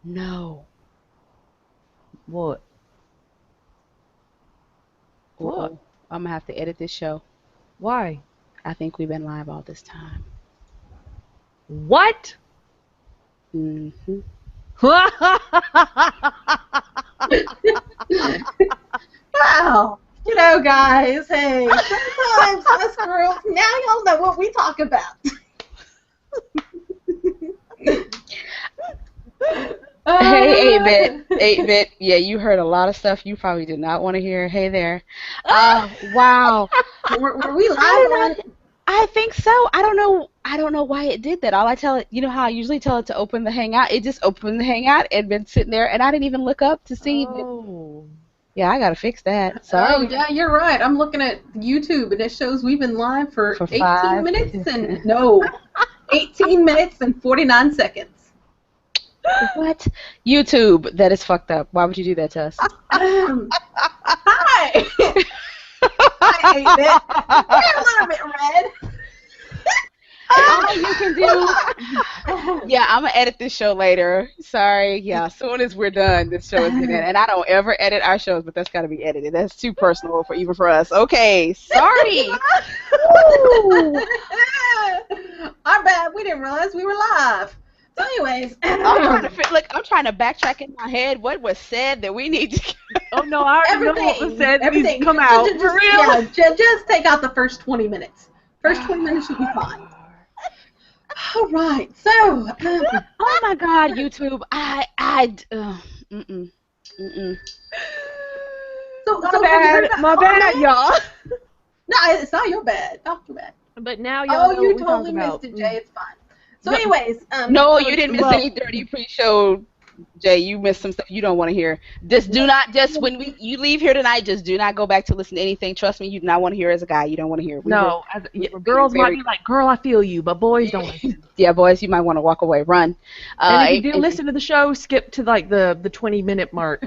No. What? What? Uh-oh. I'm gonna have to edit this show. Why? I think we've been live all this time. What? Hmm. Wow. Guys, hey, sometimes us girls, now y'all know what we talk about. Hey, 8-bit. Yeah, you heard a lot of stuff you probably did not want to hear. Hey there. Wow. Were we live I don't on? know. I think so. I don't know. I don't know why it did that. All I tell it, you know how I usually tell it to open the Hangout. It just opened the Hangout and been sitting there, and I didn't even look up to see. Oh. Yeah, I gotta fix that. Oh, Sorry. yeah, you're right. I'm looking at YouTube, and it shows we've been live for For 18 5. minutes and, no, 18 minutes and 49 seconds. What? YouTube. That is fucked up. Why would you do that to us? Hi. I hate it. You're a little bit red. All you can do. Yeah, I'm gonna edit this show later. Sorry. Yeah, as soon as we're done, this show is getting edited. And I don't ever edit our shows, but that's gotta be edited. That's too personal for even for us. Okay, sorry. Woo. Our bad. We didn't realize we were live. So, anyways, I'm trying to backtrack in my head what was said that we need to. Oh no, I already know what was said. Everything. Needs to come out. Just, For real? yeah, just take out the first 20 minutes. First 20 minutes should be fine. All right. So, Oh my God, YouTube. Mm-mm. so My have you heard bad. about My bad, y'all. No, it's not your bad. Not your bad. But now y'all know you what we totally talk missed about. it, Jay. It's fine. So, No. anyways, No, so- you didn't miss well- any dirty pre-show, Jay. You missed some stuff you don't want to hear. Just do not. Just when you leave here tonight, just do not go back to listen to anything. Trust me, you do not want to hear as a guy. You don't want to hear. No, girls might be like, "Girl, I feel you," but boys don't listen. Yeah, boys, you might want to walk away, run. And if you do listen to the show, skip to like the 20-minute mark.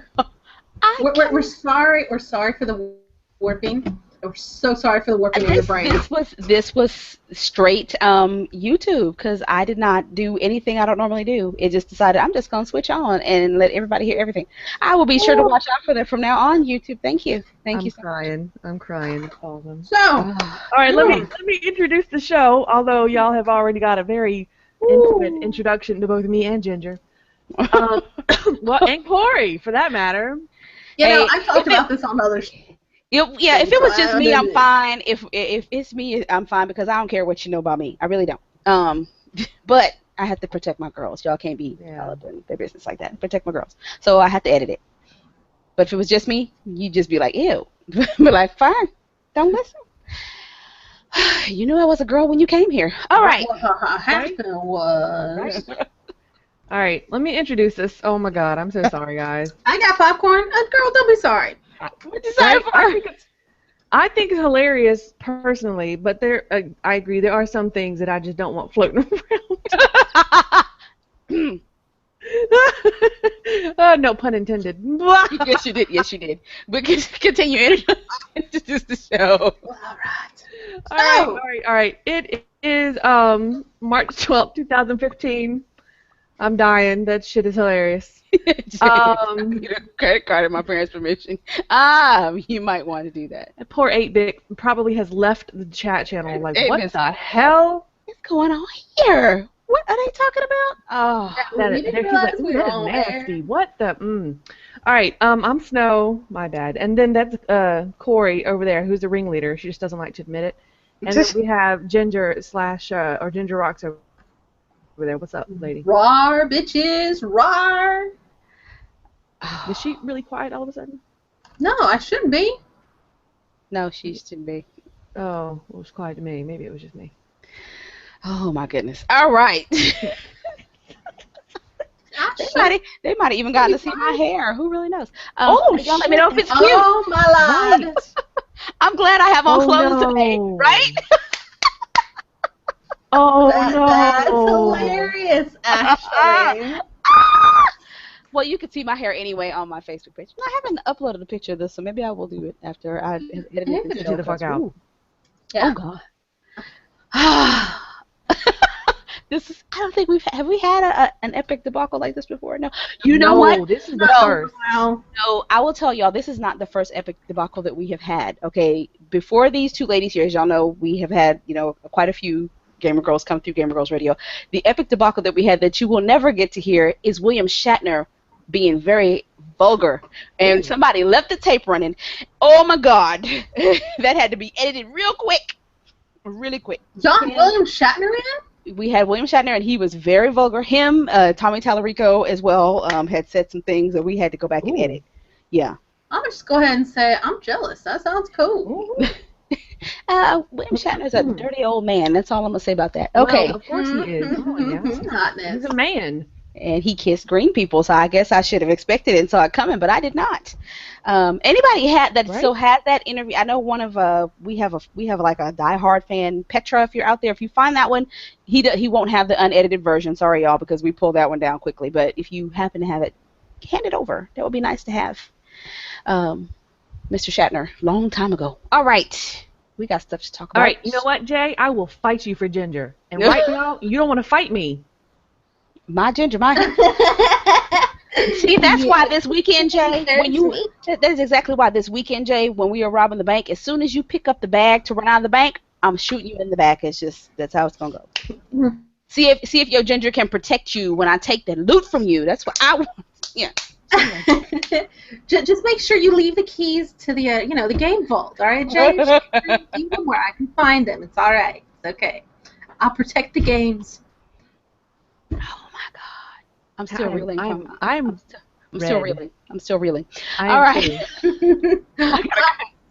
we're sorry. We're sorry for the warping. We're so sorry for the warping in your brain. This was straight YouTube because I did not do anything I don't normally do. It just decided I'm just gonna switch on and let everybody hear everything. I will be sure to watch out for that from now on. YouTube, thank you, thank you. I'm crying. It's awesome. So, All right, let me introduce the show. Although y'all have already got a very intimate introduction to both me and Ginger. Well, and Corey, for that matter. I talked about this on other. Yeah, if it was just me, I'm fine. If it's me, I'm fine because I don't care what you know about me. I really don't. But I have to protect my girls. Y'all can't be all up in their business like that. Protect my girls. So I have to edit it. But if it was just me, you'd just be like, ew. But like, fine. Don't listen. You knew I was a girl when you came here. All right. All right, let me introduce this. Oh my God, I'm so sorry, guys. I got popcorn. Girl, don't be sorry. What'd you say? I think it's hilarious personally, but I agree. There are some things that I just don't want floating around. No pun intended. Yes, you did. Yes, you did. But continue introduce the show. All right. It is March 12th, 2015. I'm dying. That shit is hilarious. Credit card and my parents' permission. You might want to do that. That poor 8-bit probably has left the chat channel. Like, what 8-bit's the hell? What's going on here? What are they talking about? Oh, we didn't realize we were on nasty. air. What the? All right. I'm Snow. My bad. And then that's Corey over there, who's the ringleader. She just doesn't like to admit it. And then we have Ginger or Ginger Rocks over there. What's up, lady? Rar, bitches, rar. Is she really quiet all of a sudden? No, I shouldn't be. no, she shouldn't be. Oh, it was quiet to me. Maybe it was just me. Oh my goodness. All right. They might have even gotten to see my hair. Who really knows? Y'all let me know if it's cute. Oh my Lord. I'm glad I have on clothes today, right? Oh That's no! hilarious, actually. Well, you can see my hair anyway on my Facebook page. I haven't uploaded a picture of this, so maybe I will do it after I edit it. Get the fuck out. Oh God. I don't think have we had an epic debacle like this before? No. You know what? No, this is the No. first. No, I will tell y'all, this is not the first epic debacle that we have had. Okay, before these two ladies here, as y'all know, we have had quite a few Gamer Girls come through Gamer Girls Radio. The epic debacle that we had that you will never get to hear is William Shatner being very vulgar, and somebody left the tape running. Oh my God, that had to be edited real quick, really quick. William Shatner in? We had William Shatner, and he was very vulgar. Him, Tommy Tallarico as well, had said some things that we had to go back and edit. Yeah. I'm just go ahead and say I'm jealous. That sounds cool. William Shatner's a dirty old man. That's all I'm gonna say about that. Okay. Well, of course he is. Oh, yeah. He's a man. And he kissed green people, so I guess I should have expected it and saw it coming, but I did not. Anybody still had that interview? I know one of we have like a diehard fan, Petra. If you're out there, if you find that one, he won't have the unedited version. Sorry, y'all, because we pulled that one down quickly. But if you happen to have it, hand it over. That would be nice to have. Mr. Shatner, long time ago. All right, we got stuff to talk about. All right, you know what, Jay? I will fight you for Ginger. And right now, you don't want to fight me. My Ginger, See, that's why this weekend, Jay, that is exactly why this weekend, Jay, when we are robbing the bank, as soon as you pick up the bag to run out of the bank, I'm shooting you in the back. That's how it's going to go. See if your Ginger can protect you when I take the loot from you. That's what I want. Yeah. Just make sure you leave the keys to the the game vault, all right, Jay? Leave them where I can find them. It's all right. It's okay. I'll protect the games. Oh my God! I'm still reeling. I'm still reeling. I'm still reeling. All right.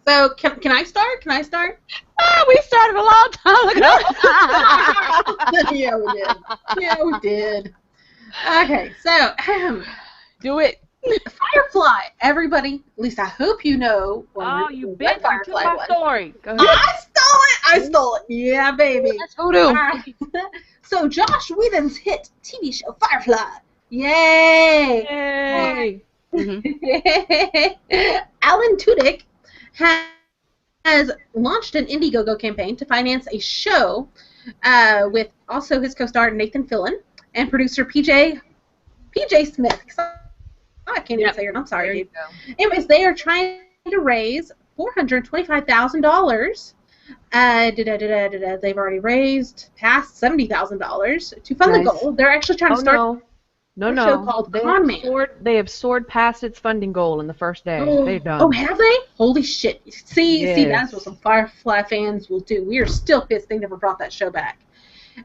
So can I start? Can I start? Oh, we started a long time ago. Yeah, we did. Yeah, we did. Okay, so do it. Firefly. Everybody, at least I hope you know. You bitch! You killed my story. Go ahead. I stole it. Yeah, baby. Let's go do. So Josh Whedon's hit TV show Firefly. Yay! Yay! Alan Tudyk has launched an Indiegogo campaign to finance a show with also his co-star Nathan Fillion and producer PJ Smith. I can't even say her. I'm sorry, dude. Anyways, they are trying to raise $425,000. They've already raised past $70,000 to fund the goal. They're actually trying to start a show called Con Man. They have soared past its funding goal in the first day. They've done. Oh, have they? Holy shit! See, that's what some Firefly fans will do. We are still pissed they never brought that show back.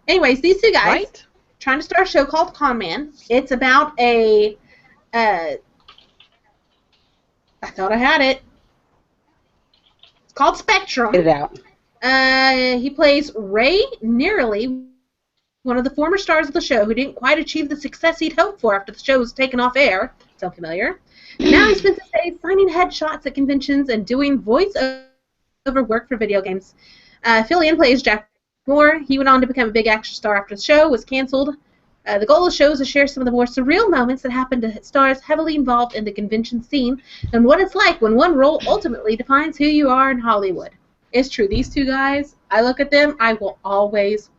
Anyways, these two guys trying to start a show called Con Man. It's about a I thought I had it. It's called Spectrum. Get it out. He plays Ray Nearly, one of the former stars of the show who didn't quite achieve the success he'd hoped for after the show was taken off air. Sound familiar? Now he spends his days signing headshots at conventions and doing voice-over work for video games. Fillion plays Jack Moore. He went on to become a big action star after the show was canceled. The goal of the show is to share some of the more surreal moments that happen to stars heavily involved in the convention scene and what it's like when one role ultimately defines who you are in Hollywood. It's true. These two guys, I look at them, I will always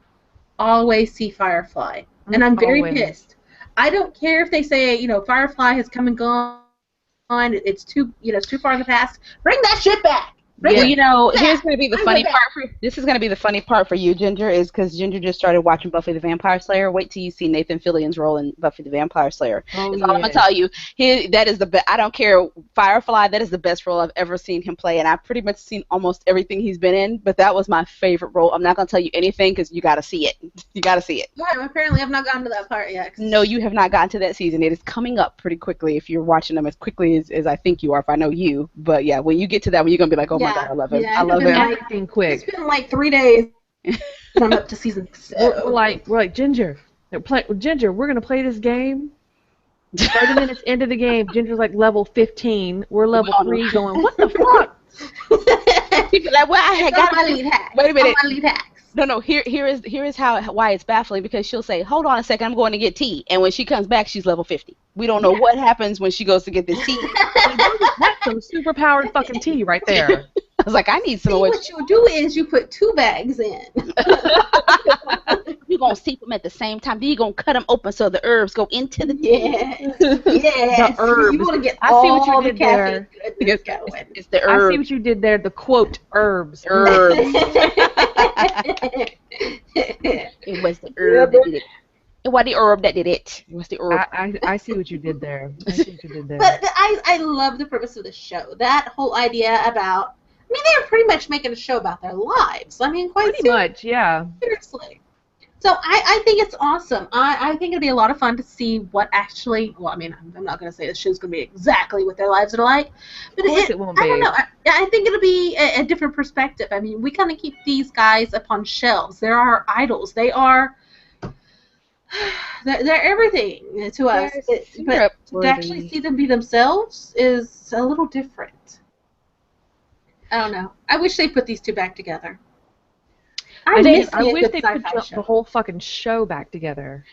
see Firefly. And I'm very pissed. I don't care if they say, Firefly has come and gone, it's too far in the past. Bring that shit back. Well, here's going to be the funny part this is going to be the funny part for you, Ginger, is because Ginger just started watching Buffy the Vampire Slayer. Wait till you see Nathan Fillion's role in Buffy the Vampire Slayer. That's all I'm going to tell you. That is the best. I don't care. Firefly, that is the best role I've ever seen him play, and I've pretty much seen almost everything he's been in, but that was my favorite role. I'm not going to tell you anything because you got to see it. You got to see it. Yeah, apparently I've not gotten to that part yet. No, you have not gotten to that season. It is coming up pretty quickly if you're watching them as quickly as I think you are, if I know you. But, yeah, when you get to that one, you're going to be like, oh, my God, I love it. Yeah. I love him. Acting quick. It's been like 3 days. I'm up to season 7. We're like Ginger. Ginger, we're gonna play this game. 30 minutes into the game, Ginger's like level 15. We're level 3, going, what the fuck? People like, well, I got my lead hack. Wait a minute. My lead hacks. No. Here is why it's baffling, because she'll say, hold on a second, I'm going to get tea, and when she comes back, she's level 50. We don't know what happens when she goes to get this tea. That's some super powered fucking tea right there. I was like, I need some. What you do is you put 2 bags in. You're going to steep them at the same time. Then you're going to cut them open so the herbs go into the tea. Yes. The herbs. You want to get I see what you all the did caffeine there. goodness going. It's the I herbs. see what you did there. The quote herbs. Herbs. It was the herb that did it. It was the herb that did it. It was the herb. I see what you did there. I see what you did there. But I love the premise of the show. That whole idea about, I mean, they were pretty much making a show about their lives. I mean, quite Pretty much, yeah. seriously. So I think it's awesome. I think it'll be a lot of fun to see what actually, well, I mean, I'm not going to say the show's going to be exactly what their lives are like. But Of course it won't I don't be. know. I think it'll be a different perspective. I mean, we kind of keep these guys upon shelves. They're our idols. They're everything to us. But to actually see them be themselves is a little different. I don't know. I wish they put these two back together. I wish good they sci-fi put show. the whole fucking show back together.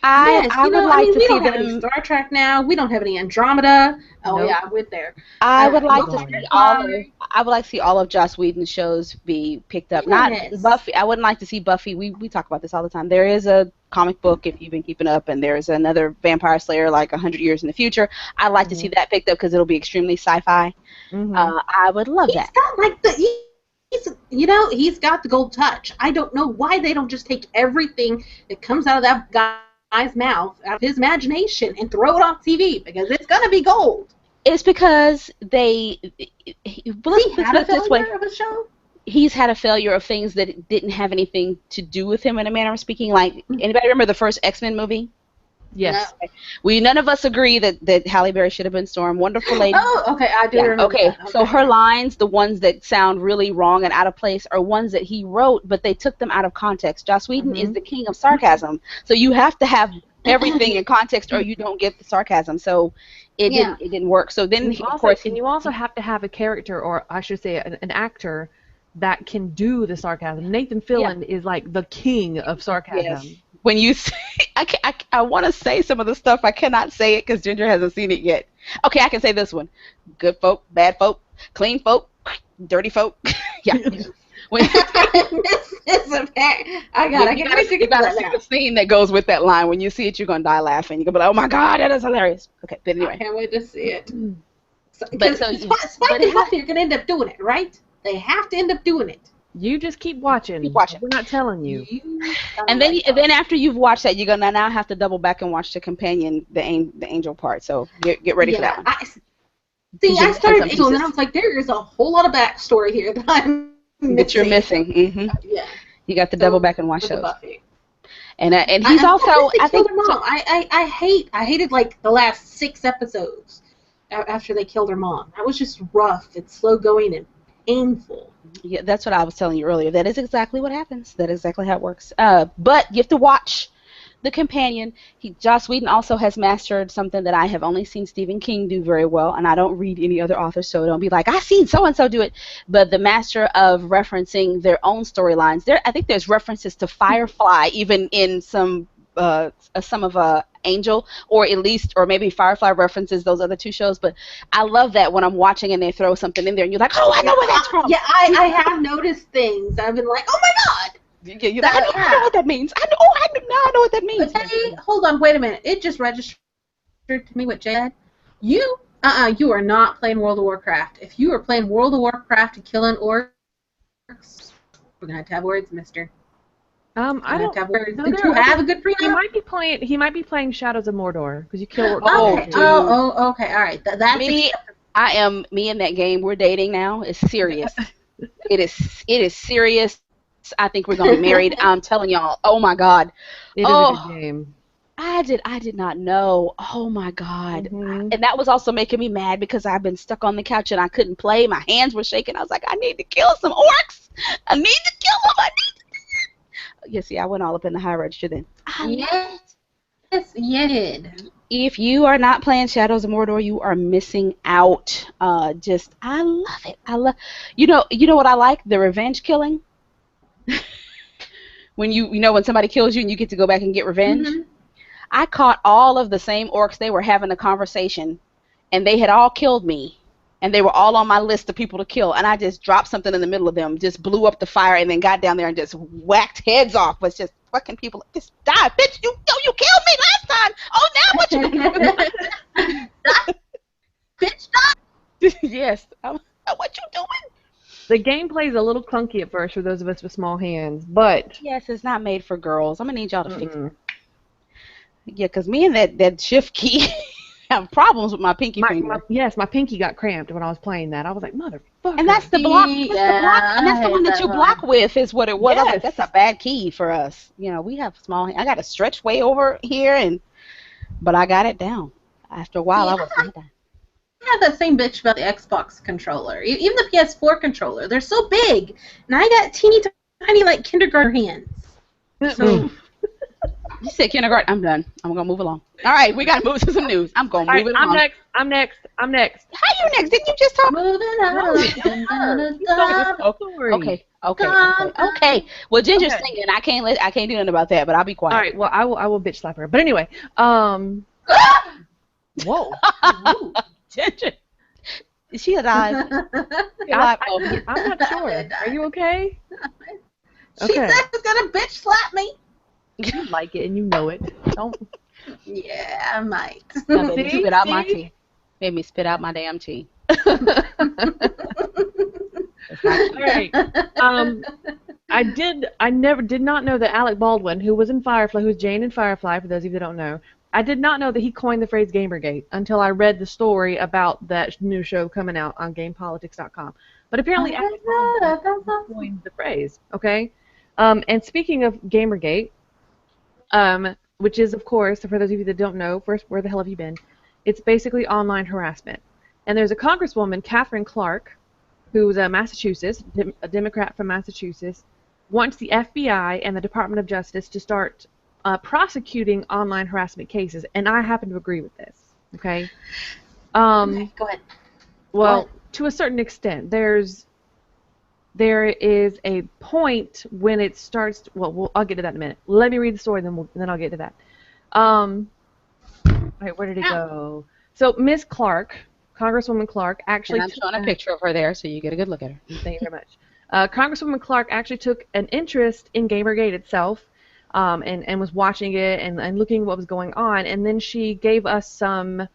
I would like to we see don't have any them. Star Trek now. We don't have any Andromeda. Oh Nope. yeah, I went there. I would like to no see Firefly. I would like to see all of Joss Whedon's shows be picked up. Not Yes. Buffy. I wouldn't like to see Buffy. We talk about this all the time. There is a comic book if you've been keeping up, and there's another Vampire Slayer like 100 years in the future. I'd like to see that picked up because it'll be extremely sci-fi. I would love that. He's got like he's got the gold touch. I don't know why they don't just take everything that comes out of that guy's mouth, out of his imagination, and throw it on TV because it's gonna be gold. It's because let's He put had a it this way. failure of a show. He's had a failure of things that didn't have anything to do with him in a manner of speaking. Like, anybody remember the first X-Men movie? Yes. No. None of us agree that Halle Berry should have been Storm. Wonderful lady. Oh, okay, I do remember. Okay, that. so her lines, the ones that sound really wrong and out of place, are ones that he wrote, but they took them out of context. Joss Whedon is the king of sarcasm, so you have to have everything in context, or you don't get the sarcasm. So it didn't work. So then, And you also have to have a character, or I should say, an actor that can do the sarcasm. Nathan Fillion is like the king of sarcasm. Yes. When you say, I want to say some of the stuff, I cannot say it because Ginger hasn't seen it yet. Okay, I can say this one. Good folk, bad folk, clean folk, dirty folk. Yeah. When, This is a I gotta see the scene that goes with that line. When you see it, you're going to die laughing. You're going to be like, oh my God, that is hilarious. Okay, but anyway. I can't wait to see it. Spike but and Buffy are going to end up doing it, right? They have to end up doing it. You just keep watching. Keep watching. We're not telling you. And then after you've watched that, you're going to now have to double back and watch the companion, the angel part. So get ready for that one. I started Angel, and then I was like, there is a whole lot of backstory here that you're missing. Mm-hmm. Yeah. You got to double back and watch those. Buffy. And he's also, I think, I hated like the last 6 episodes after they killed her mom. That was just rough. It's slow going and painful. Yeah, that's what I was telling you earlier. That is exactly what happens. That is exactly how it works. But you have to watch the companion. Joss Whedon also has mastered something that I have only seen Stephen King do very well, and I don't read any other authors, so don't be like, I've seen so-and-so do it. But the master of referencing their own storylines. I think there's references to Firefly even in some of Angel, or at least, or maybe Firefly references those other 2 shows. But I love that when I'm watching and they throw something in there, and you're like, oh, I know where that's from. Yeah, I have noticed things. I've been like, oh my God. You're like, I know what that means. I know what that means. Okay, hold on, wait a minute. It just registered to me what Jay said. You are not playing World of Warcraft. If you are playing World of Warcraft and killing orcs, we're gonna have to have words, mister. I don't have words. know. Did you have a good prenup? He might be playing Shadows of Mordor because you kill orcs. Okay. Okay. All right. That's me. Me in that game. We're dating now. It's serious. It is serious. I think we're gonna be married. I'm telling y'all. Oh my God. It is a good game. I did not know. Oh my God. Mm-hmm. And that was also making me mad because I've been stuck on the couch and I couldn't play. My hands were shaking. I was like, I need to kill some orcs. I need to kill them. Yeah, see, I went all up in the high register then. Yes, you did. If you are not playing Shadows of Mordor, you are missing out. I love it. You know what I like? The revenge killing. When when somebody kills you and you get to go back and get revenge. Mm-hmm. I caught all of the same orcs. They were having a conversation, and they had all killed me, and they were all on my list of people to kill. And I just dropped something in the middle of them, just blew up the fire, and then got down there and just whacked heads off. Was just fucking people. Just die, bitch. You killed me last time. Oh, now what you doing? Bitch, die. Yes. What you doing? The gameplay is a little clunky at first for those of us with small hands, but Yes, it's not made for girls. I'm gonna need y'all to fix it. Yeah, because me and that shift key have problems with my pinky finger. My pinky got cramped when I was playing that. I was like, motherfucker. And that's the block. Yeah, And that's the one that you block with is what it was. I was like, Yes. that's a bad key for us. You know, we have small hands. I got to stretch way over here, but I got it down. After a while, I was not done. I have that same bitch about the Xbox controller. Even the PS4 controller. They're so big. And I got teeny tiny, like, kindergarten hands. So... You said kindergarten. I'm done. I'm going to move along. All right, we got to move to some news. I'm going to move it along. I'm next. How you next? Didn't you just talk? Moving on. Okay. Well, Ginger's singing. I can't do nothing about that, but I'll be quiet. All right, well, I will bitch slap her. But anyway, whoa. Ginger. Is she alive? I'm not sure. Are you okay? She said she's going to bitch slap me. You like it and you know it. Don't. Yeah, I might. Made me spit out my tea. Made me spit out my damn tea. All right. I did not know that Alec Baldwin, who was in Firefly, who's Jane in Firefly, for those of you that don't know, I did not know that he coined the phrase Gamergate until I read the story about that new show coming out on GamePolitics.com. But apparently Alec Baldwin coined the phrase. Okay. And speaking of Gamergate, which is, of course, for those of you that don't know, first, where the hell have you been? It's basically online harassment. And there's a Congresswoman, Catherine Clark, who's a Democrat from Massachusetts, wants the FBI and the Department of Justice to start prosecuting online harassment cases, and I happen to agree with this. Okay. Okay, go ahead. Well, to a certain extent, there is a point when it starts. Well, I'll get to that in a minute. Let me read the story, then I'll get to that. Wait, where did it go? So Ms. Clark, Congresswoman Clark, actually. And I'm showing a picture of her there, so you get a good look at her. Thank you very much. Congresswoman Clark actually took an interest in Gamergate itself, and was watching it and looking at what was going on, and then she gave us some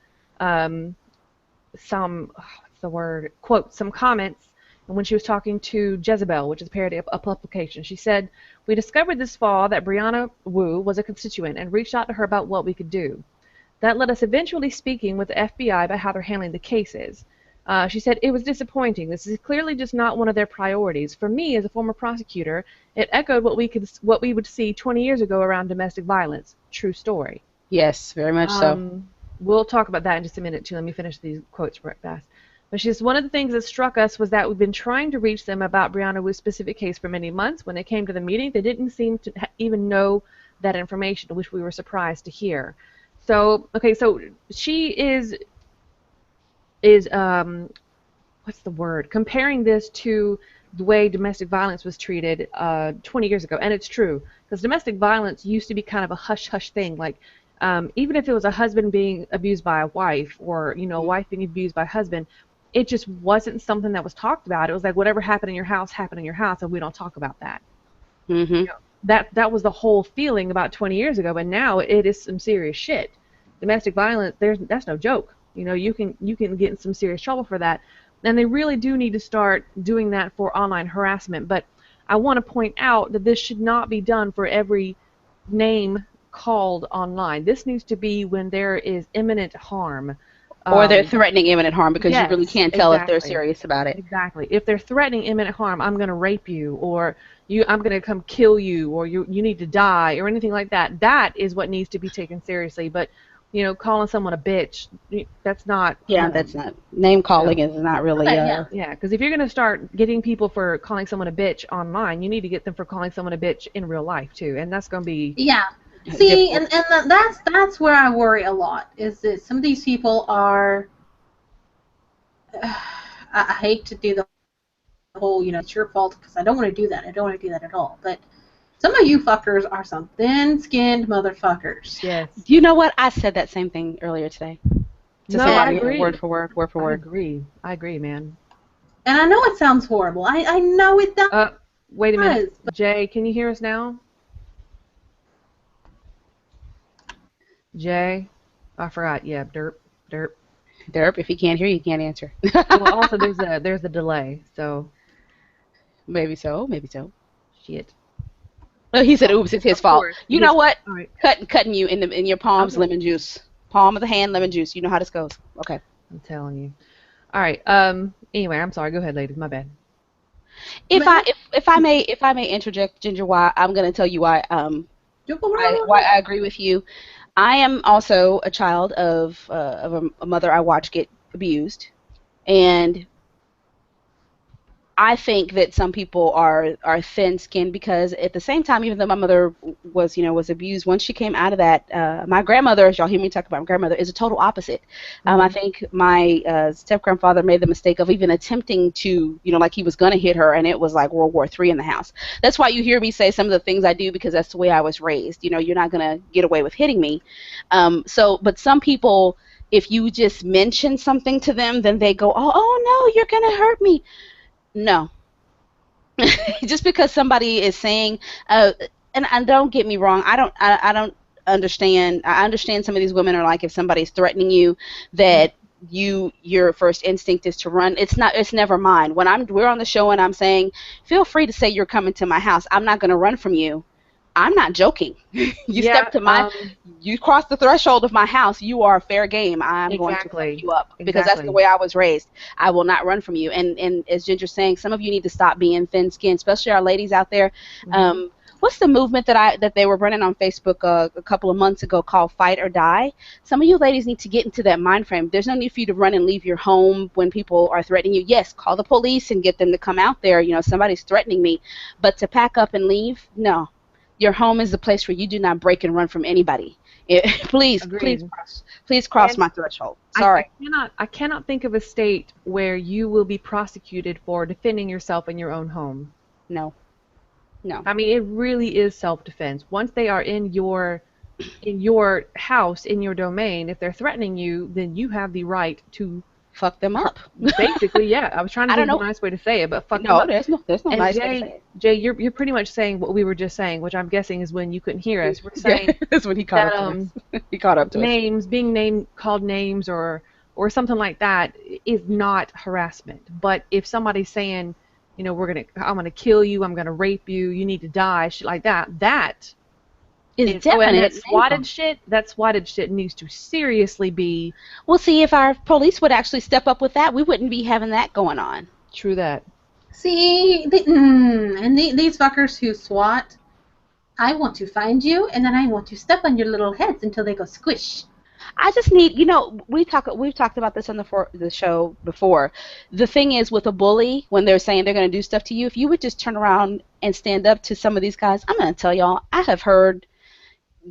comments when she was talking to Jezebel, which is a parody of a publication. She said, "We discovered this fall that Brianna Wu was a constituent and reached out to her about what we could do. That led us eventually speaking with the FBI about how they're handling the cases. She said, it was disappointing. This is clearly just not one of their priorities. For me, as a former prosecutor, it echoed what we would see 20 years ago around domestic violence. True story." Yes, very much so. We'll talk about that in just a minute, too. Let me finish these quotes real fast. But she says, one of the things that struck us was that we've been trying to reach them about Brianna Wu's specific case for many months. When they came to the meeting, they didn't seem to even know that information, which we were surprised to hear. So, okay, so she is what's the word? Comparing this to the way domestic violence was treated 20 years ago. And it's true, because domestic violence used to be kind of a hush-hush thing. Like, even if it was a husband being abused by a wife, or, a wife being abused by a husband, it just wasn't something that was talked about. It was like, whatever happened in your house, and we don't talk about that. Mm-hmm. That was the whole feeling about 20 years ago, but now it is some serious shit. Domestic violence, that's no joke. You can get in some serious trouble for that. And they really do need to start doing that for online harassment. But I want to point out that this should not be done for every name called online. This needs to be when there is imminent harm. Or they're threatening imminent harm, because you really can't tell if they're exactly. serious about it. Exactly. If they're threatening imminent harm, I'm going to rape you, or I'm going to come kill you, or you need to die, or anything like that, that is what needs to be taken seriously. But, calling someone a bitch, that's not... Yeah, that's not... Name calling is not really... Yeah, because if you're going to start getting people for calling someone a bitch online, you need to get them for calling someone a bitch in real life, too. And that's going to be... Yeah. See, and that's where I worry a lot, is that some of these people are, I hate to do the whole, it's your fault, because I don't want to do that. I don't want to do that at all. But some of you fuckers are some thin-skinned motherfuckers. Yes. You know what? I said that same thing earlier today. I agree. Word for word. I agree, man. And I know it sounds horrible. I know it does. Wait a minute. Jay, can you hear us now? Jay, I forgot. Yeah, derp, derp. Derp, if he can't hear you, can't answer. Well, also there's a delay, so Maybe so, maybe so. shit. Oh, he said, Oh, "Oops, it's his of fault." course, You his know fault. what? All right. Cutting you in your palms, Okay. lemon juice. Palm of the hand, lemon juice. You know how this goes. Okay. I'm telling you. All right. Anyway, I'm sorry. Go ahead, ladies. My bad. If I may interject, Ginger, why I'm going to tell you why I agree with you. I am also a child of a mother I watched get abused, and I think that some people are thin-skinned because at the same time, even though my mother was abused, once she came out of that, my grandmother, as y'all hear me talk about my grandmother, is a total opposite. I think my step-grandfather made the mistake of even attempting to, like he was going to hit her, and it was like World War III in the house. That's why you hear me say some of the things I do, because that's the way I was raised. You're not going to get away with hitting me. But some people, if you just mention something to them, then they go, oh no, you're going to hurt me. No. Just because somebody is saying, and don't get me wrong, I don't understand. I understand some of these women are like, if somebody's threatening you, that your first instinct is to run. It's never mine. When we're on the show and I'm saying, feel free to say you're coming to my house, I'm not going to run from you. I'm not joking. Yeah. You cross the threshold of my house, you are fair game. I'm going to fuck Exactly. you up because that's the way I was raised. I will not run from you. And as Ginger's saying, some of you need to stop being thin-skinned, especially our ladies out there. What's the movement that they were running on Facebook a couple of months ago called Fight or Die? Some of you ladies need to get into that mind frame. There's no need for you to run and leave your home when people are threatening you. Yes, call the police and get them to come out there. Somebody's threatening me. But to pack up and leave, no. Your home is the place where you do not break and run from anybody. Please cross my threshold. Sorry. I cannot think of a state where you will be prosecuted for defending yourself in your own home. No. I mean, it really is self-defense. Once they are in your house, in your domain, if they're threatening you, then you have the right to fuck them up. Basically, yeah. I was trying to think of a nice way to say it, but fuck them up. There's no nice way to say it. Jay, you're pretty much saying what we were just saying, which I'm guessing is when you couldn't hear us. We're saying that's when he caught up to us. He caught up to us. Being called names or something like that is not harassment. But if somebody's saying, I'm gonna kill you, I'm gonna rape you, you need to die, shit like that, that is definitely that swatted shit needs to seriously be. Well, see, if our police would actually step up with that, we wouldn't be having that going on. True that. See, and these fuckers who SWAT, I want to find you, and then I want to step on your little heads until they go squish. I just need, we've talked about this on the show before. The thing is, with a bully, when they're saying they're going to do stuff to you, if you would just turn around and stand up to some of these guys, I'm going to tell y'all, I have heard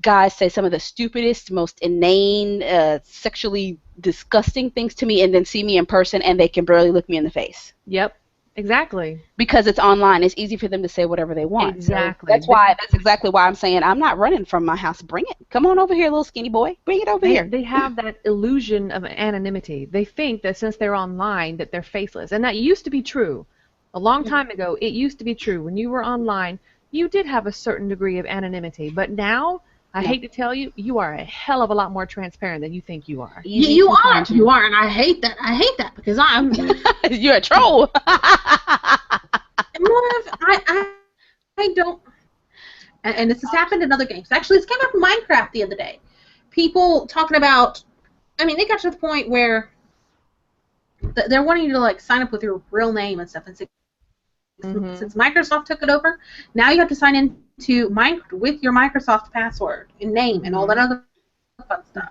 guys say some of the stupidest, most inane, sexually disgusting things to me, and then see me in person, and they can barely look me in the face. Yep. Exactly. Because it's online, it's easy for them to say whatever they want. Exactly. So that's exactly why I'm saying I'm not running from my house. Bring it. Come on over here, little skinny boy. Bring it over here. They have that illusion of anonymity. They think that since they're online that they're faceless. And that used to be true. A long time ago, it used to be true. When you were online, you did have a certain degree of anonymity. But now, I hate to tell you, you are a hell of a lot more transparent than you think you are. You are, and I hate that because I'm. You're a troll. I don't. And this has happened in other games. Actually, this came up in Minecraft the other day. People talking about. I mean, they got to the point where they're wanting you to sign up with your real name and stuff. And since Microsoft took it over, now you have to sign in to Minecraft with your Microsoft password and name and all that other fun stuff.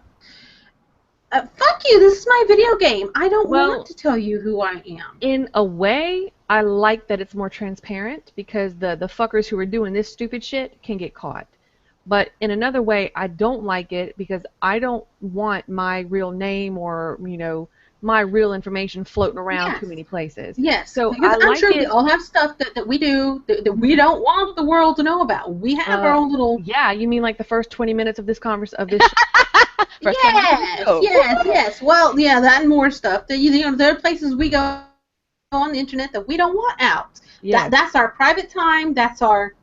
Fuck you, this is my video game. I don't want to tell you who I am. In a way, I like that it's more transparent because the fuckers who are doing this stupid shit can get caught. But in another way, I don't like it because I don't want my real name or, my real information floating around too many places. Yes. So because I'm sure we all have stuff that we do that we don't want the world to know about. We have our own little. Yeah, you mean like the first 20 minutes of this show? Yes. Well, yeah, that and more stuff. There are places we go on the internet that we don't want out. Yeah. That's our private time. That's our.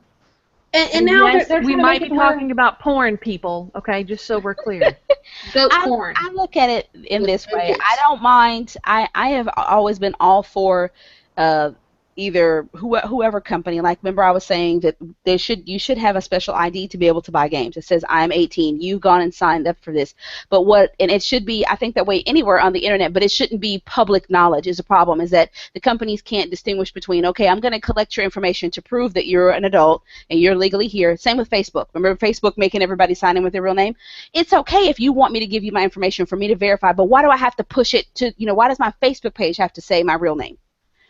And now yes, they're we trying to might make be it where talking about porn, people. Okay, just so we're clear. goat porn. I look at it in With this way. I vengeance. don't mind. I have always been all for uh, either whoever company. Like, remember I was saying that you should have a special ID to be able to buy games. It says I'm 18. You've gone and signed up for this. But and it should be, I think, that way anywhere on the internet. But it shouldn't be public knowledge. Is a problem. Is that the companies can't distinguish between, okay, I'm going to collect your information to prove that you're an adult and you're legally here. Same with Facebook. Remember Facebook making everybody sign in with their real name? It's okay if you want me to give you my information for me to verify, but why do I have to push it to, why does my Facebook page have to say my real name?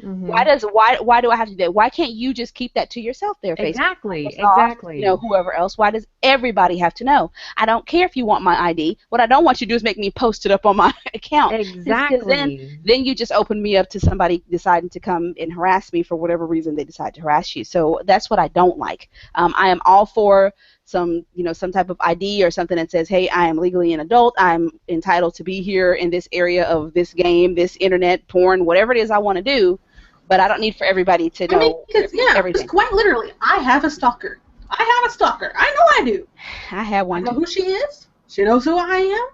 Why do I have to do that? Why can't you just keep that to yourself there, Facebook? Exactly, Microsoft, exactly. Whoever else. Why does everybody have to know? I don't care if you want my ID. What I don't want you to do is make me post it up on my account. Because then you just open me up to somebody deciding to come and harass me for whatever reason they decide to harass you. So that's what I don't like. I am all for some type of ID or something that says, hey, I am legally an adult. I'm entitled to be here in this area of this game, this internet, porn, whatever it is I want to do. But I don't need for everybody to know everything. Because quite literally, I have a stalker. I know I do. I have one. I know who she is. She knows who I am.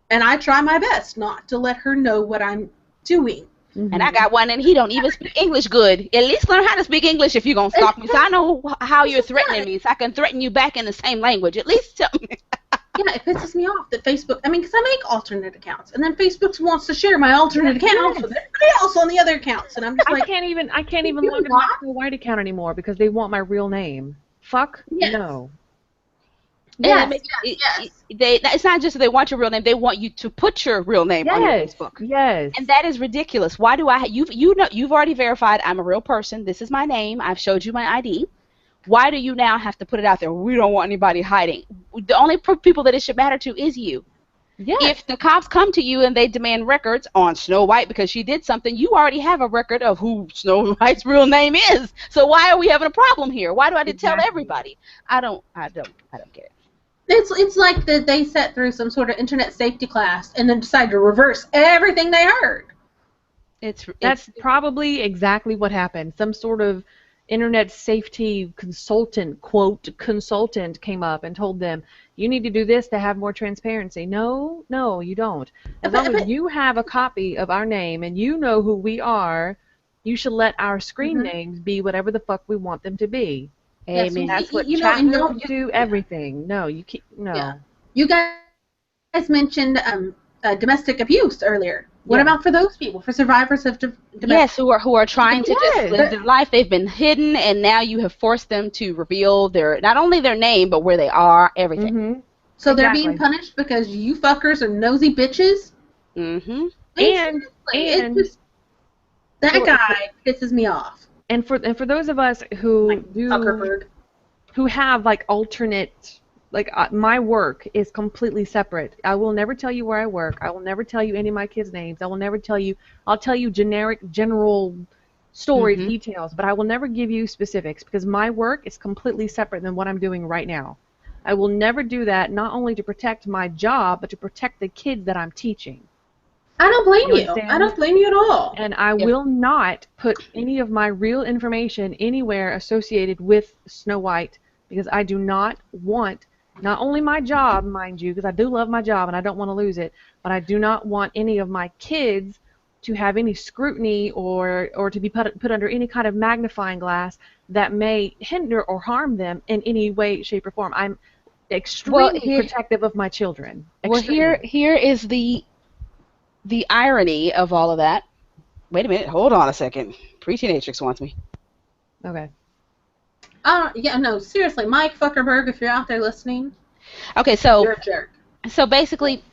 And I try my best not to let her know what I'm doing. Mm-hmm. And I got one, and he don't even speak English good. At least learn how to speak English if you're going to stalk me, so I know how you're threatening me, so I can threaten you back in the same language. At least tell me. Yeah, it pisses me off that Facebook, because I make alternate accounts, and then Facebook wants to share my alternate accounts with everybody else on the other accounts, and I'm just I can't even log into my White account anymore because they want my real name. Fuck no. Yes. It's not just that they want your real name; they want you to put your real name on your Facebook. Yes. And that is ridiculous. Why do you've already verified I'm a real person. This is my name. I've showed you my ID. Why do you now have to put it out there? We don't want anybody hiding. The only people that it should matter to is you. Yes. If the cops come to you and they demand records on Snow White because she did something, you already have a record of who Snow White's real name is. So why are we having a problem here? Why do I have to tell everybody? I don't get it. It's like that they sat through some sort of internet safety class and then decided to reverse everything they heard. That's probably exactly what happened. Some sort of internet safety consultant came up and told them, you need to do this to have more transparency. No, you don't. As long as you have a copy of our name and you know who we are, you should let our screen names be whatever the fuck we want them to be. Amen. That's what chat rooms do. Everything. No. Yeah. You guys mentioned domestic abuse earlier. What about for those people, for survivors of domestic? Yes, who are trying to just live their life. They've been hidden, and now you have forced them to reveal not only their name, but where they are, everything. Mm-hmm. So they're being punished because you fuckers are nosy bitches? Mm-hmm. And that guy pisses me off. And for those of us who have like alternate, my work is completely separate. I will never tell you where I work. I will never tell you any of my kids' names. I will never tell you. I'll tell you general story details, but I will never give you specifics because my work is completely separate than what I'm doing right now. I will never do that, not only to protect my job, but to protect the kids that I'm teaching. I don't blame you. I don't blame you at all. And I will not put any of my real information anywhere associated with Snow White because I do not want, not only my job, mind you, because I do love my job and I don't want to lose it, but I do not want any of my kids to have any scrutiny or to be put under any kind of magnifying glass that may hinder or harm them in any way, shape, or form. I'm extremely protective of my children. Well, here is the irony of all of that. Wait a minute. Hold on a second. Preachinatrix wants me. Okay. Yeah, no, seriously, Mike Fuckerberg, if you're out there listening. Okay, so you're a jerk. So basically,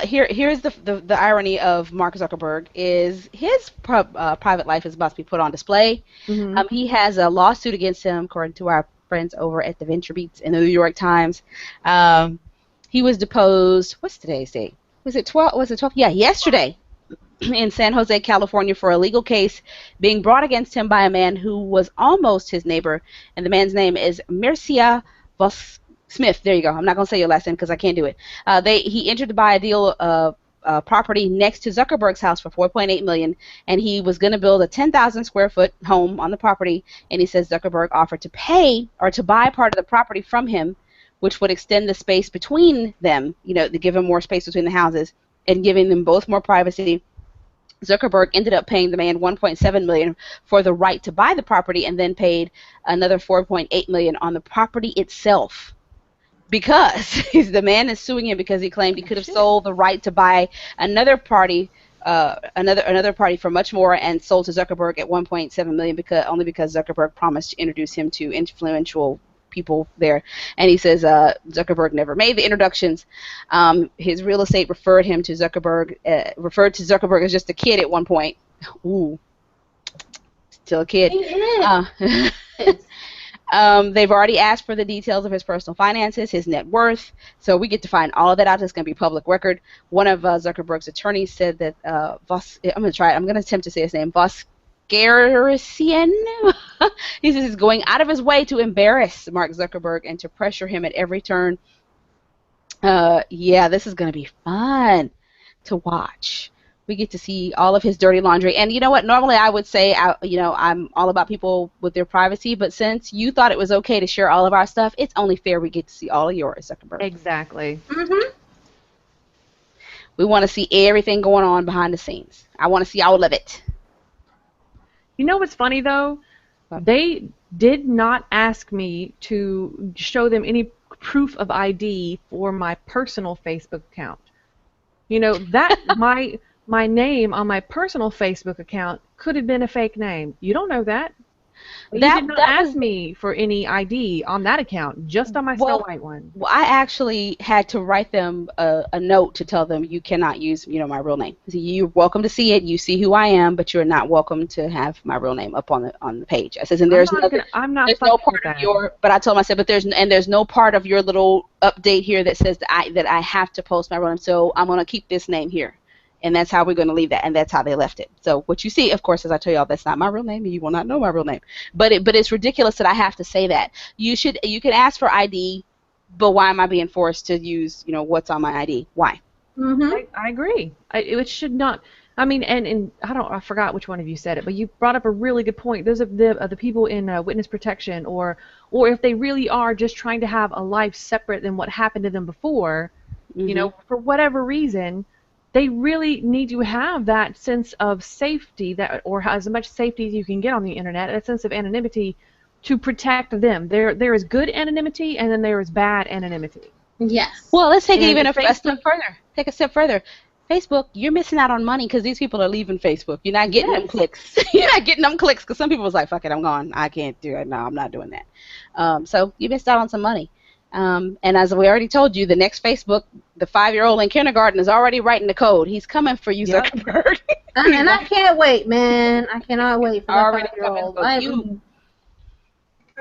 here's the irony of Mark Zuckerberg is his private life is about to be put on display. Mm-hmm. He has a lawsuit against him, according to our friends over at the Venture Beats in the New York Times. He was deposed. What's today's date? Was it 12? Was it 12? Yeah, yesterday in San Jose, California, for a legal case being brought against him by a man who was almost his neighbor, and the man's name is Mircea Smith. There you go. I'm not going to say your last name because I can't do it. He entered to buy a deal property next to Zuckerberg's house for $4.8 million, and he was going to build a 10,000 square foot home on the property. And he says Zuckerberg offered to pay or to buy part of the property from him, which would extend the space between them, to give him more space between the houses and giving them both more privacy. Zuckerberg ended up paying the man $1.7 million for the right to buy the property, and then paid another $4.8 million on the property itself, because the man is suing him because he claimed he could have sold the right to buy another party for much more and sold to Zuckerberg at $1.7 million because Zuckerberg promised to introduce him to influential people there. And he says Zuckerberg never made the introductions. His real estate referred to Zuckerberg as just a kid at one point. Ooh, still a kid. They've already asked for the details of his personal finances, his net worth, so we get to find all of that out. It's going to be public record. One of Zuckerberg's attorneys said that I'm going to attempt to say his name, Vosgersian. He says he's going out of his way to embarrass Mark Zuckerberg and to pressure him at every turn. This is going to be fun to watch. We get to see all of his dirty laundry. And you know what? Normally I would say, I'm all about people with their privacy, but since you thought it was okay to share all of our stuff, it's only fair we get to see all of yours, Zuckerberg. Exactly. Mm-hmm. We want to see everything going on behind the scenes. I want to see all of it. You know what's funny, though? They did not ask me to show them any proof of ID for my personal Facebook account. My name on my personal Facebook account could have been a fake name. You don't know that. You did not ask me for any ID on that account, just on my Snow White one. Well, I actually had to write them a note to tell them you cannot use, my real name. So you're welcome to see it. You see who I am, but you're not welcome to have my real name up on the page. I says, and there's no part of your. But I told him, I said, but there's no part of your little update here that says that I have to post my real name. So I'm gonna keep this name here. And that's how we're going to leave that, and that's how they left it. So what you see, of course, as I tell y'all, that's not my real name, and you will not know my real name. But it's ridiculous that I have to say that. You can ask for ID, but why am I being forced to use, what's on my ID? Why? Mm-hmm. I agree. It should not. I mean, and I forgot which one of you said it, but you brought up a really good point. Those of the people in witness protection, or if they really are just trying to have a life separate than what happened to them before, for whatever reason. They really need to have that sense of safety, or as much safety as you can get on the internet, a sense of anonymity to protect them. There is good anonymity, and then there is bad anonymity. Yes. Well, let's take it even a step further. Take a step further. Facebook, you're missing out on money because these people are leaving Facebook. You're not getting them clicks. You're not getting them clicks because some people was like, fuck it, I'm gone. I can't do it. No, I'm not doing that. So you missed out on some money. And as we already told you, the next Facebook, the 5-year-old in kindergarten is already writing the code. He's coming for you, Zuckerberg. And I can't wait, man. I cannot wait for that 5-year-old.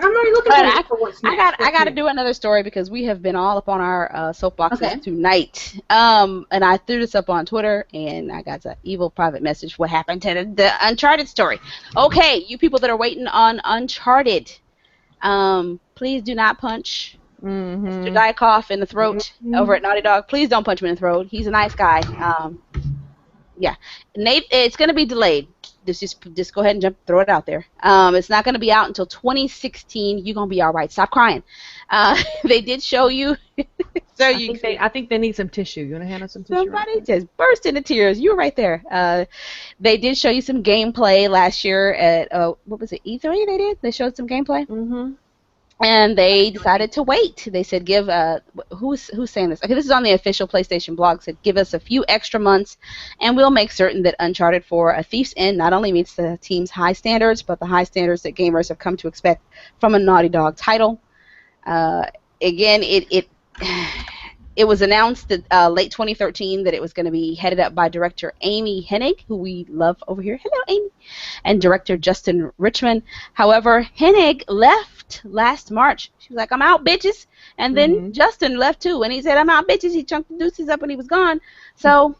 I'm already looking for what's next. I got to do another story because we have been all up on our soapboxes tonight. And I threw this up on Twitter, and I got an evil private message. What happened to the Uncharted story? Okay, you people that are waiting on Uncharted, please do not punch Mr. Dykhoff in the throat over at Naughty Dog. Please don't punch him in the throat. He's a nice guy. Nate, it's going to be delayed. Just go ahead and throw it out there. It's not going to be out until 2016. You're going to be all right. Stop crying. They did show you. I think they need some tissue. You want to hand us some tissue? Somebody just burst into tears. You were right there. They did show you some gameplay last year at, what was it, E3 they did? They showed some gameplay? Mm-hmm. And they decided to wait. They said, who's saying this? Okay, this is on the official PlayStation blog. Said, give us a few extra months, and we'll make certain that Uncharted 4: A Thief's End not only meets the team's high standards, but the high standards that gamers have come to expect from a Naughty Dog title. Again, it was announced that late 2013 that it was going to be headed up by director Amy Hennig, who we love over here. Hello, Amy. And director Justin Richmond. However, Hennig left last March. She was like, I'm out, bitches. And then Justin left too. And he said, I'm out, bitches. He chunked the deuces up and he was gone. So,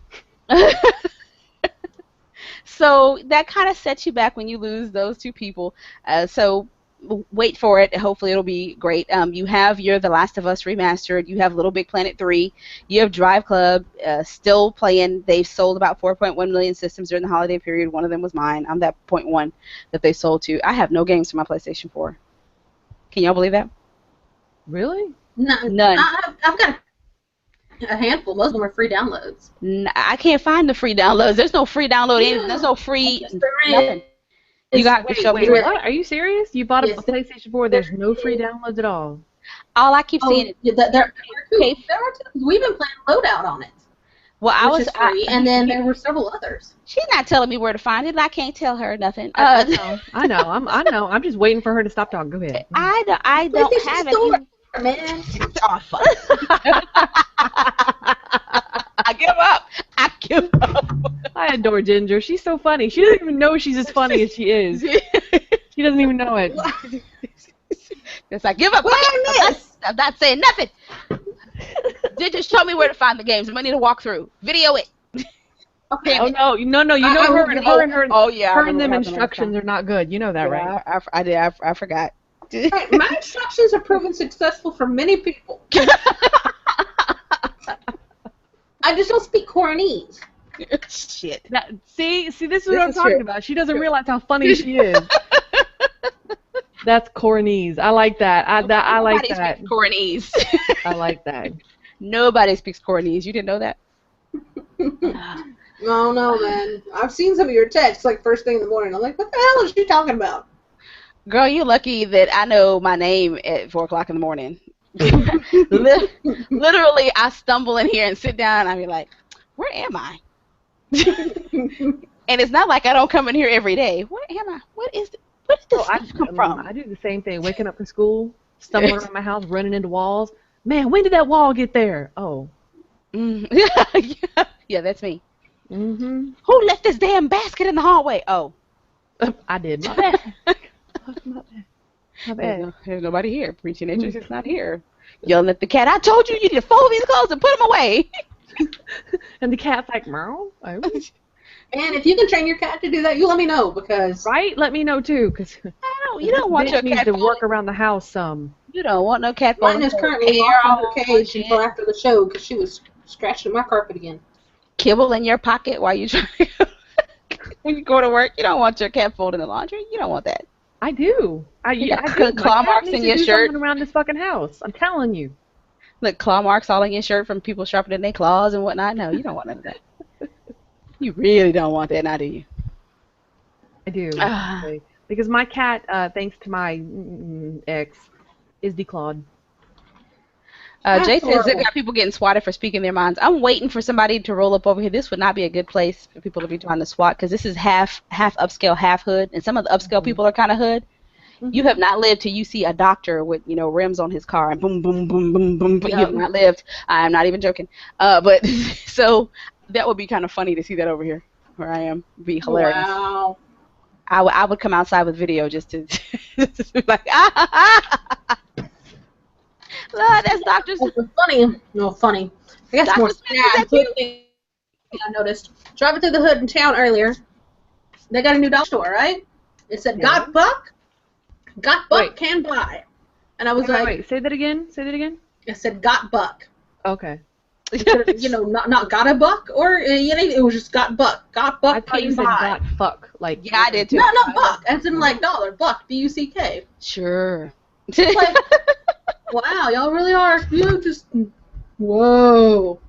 so that kind of sets you back when you lose those two people. So wait for it. Hopefully it'll be great. You have your The Last of Us remastered. You have Little Big Planet 3. You have Drive Club still playing. They've sold about 4.1 million systems during the holiday period. One of them was mine. I'm that point one that they sold to. I have no games for my PlayStation 4. Can y'all believe that? Really? No, None. I've got a handful. Most of them are free downloads. I can't find the free downloads. There's no free download. There's no free Yes, there is. nothing. You got to show me. Wait, what? Are you serious? You bought a Yes, PlayStation 4, there's no free downloads at all. All I keep seeing is there are two. We've been playing Loadout on it. well, Which is free, and then there were several others. She's not telling me where to find it. I can't tell her nothing. I know. I'm just waiting for her to stop talking. Go ahead. I don't have it. Man. Oh, fuck. I give up. I give up. I adore Ginger. She's so funny. She doesn't even know she's as funny as she is. She doesn't even know it. It's like, give up. I'm not saying nothing. Just show me where to find the games. I need to walk through. Video it. Okay. Oh no! You know her and her. Oh yeah. Her and them instructions are not good. You know that, right? I forgot. Right, my instructions have proven successful for many people. I just don't speak Koreanese. Shit. See, this is what I'm talking about. She doesn't realize how funny she is. That's Koreanese. I like that. I like that. Speaks Koreanese. I like that. Nobody speaks Koreanese. You didn't know that? Oh no, man. I've seen some of your texts like first thing in the morning. I'm like, what the hell is she talking about? Girl, you're lucky that I know my name at 4 o'clock in the morning. Literally, I stumble in here and sit down and I be like, where am I? And it's not like I don't come in here every day. Where am I? Where did this stuff come from? I do the same thing. Waking up for school, stumbling around my house, running into walls. Man, when did that wall get there? Oh. Yeah, that's me. Mm-hmm. Who left this damn basket in the hallway? Oh. I did. My bad. My bad. There's nobody here. Pre-teenagers is not here. Yelling at the cat, I told you you need to fold these clothes and put them away. And the cat's like, meow. Oh. And if you can train your cat to do that, you let me know because. Right? Let me know too, because. You don't want your cat to work around the house some. You don't want no cat. Mine is currently locked in her cage until after the show because she was scratching my carpet again. Kibble in your pocket while you try. When you go to work, you don't want your cat folding the laundry. You don't want that. I do. I do. Claw marks in your shirt around this fucking house. I'm telling you. Look, claw marks all on your shirt from people sharpening their claws and whatnot. No, you don't want none of that. You really don't want that, now do you? I do. Because my cat, thanks to my ex, is declawed. Jay says they got people getting swatted for speaking their minds. I'm waiting for somebody to roll up over here. This would not be a good place for people to be trying to swat because this is half upscale, half hood, and some of the upscale people are kind of hood. Mm-hmm. You have not lived till you see a doctor with rims on his car and boom, boom, boom, boom, boom. But you have not lived. I'm not even joking. But so that would be kind of funny to see that over here where I am. It'd be hilarious. Wow. I would come outside with video just to be like Lord, that's doctors. Funny. No, funny. I guess more sad thing I noticed. Driving through the hood in town earlier, they got a new dollar store, right? It said, Got buck? Got buck, can buy. And I was like... Wait, say that again? It said, Got buck. Okay. Instead of, not got a buck, or, it was just got buck. Got buck, I thought you can said buy. got fuck. Like, yeah, I did too. No, not buck, as in like dollar, buck, B-U-C-K. Sure. Like, wow, y'all really are, just, whoa.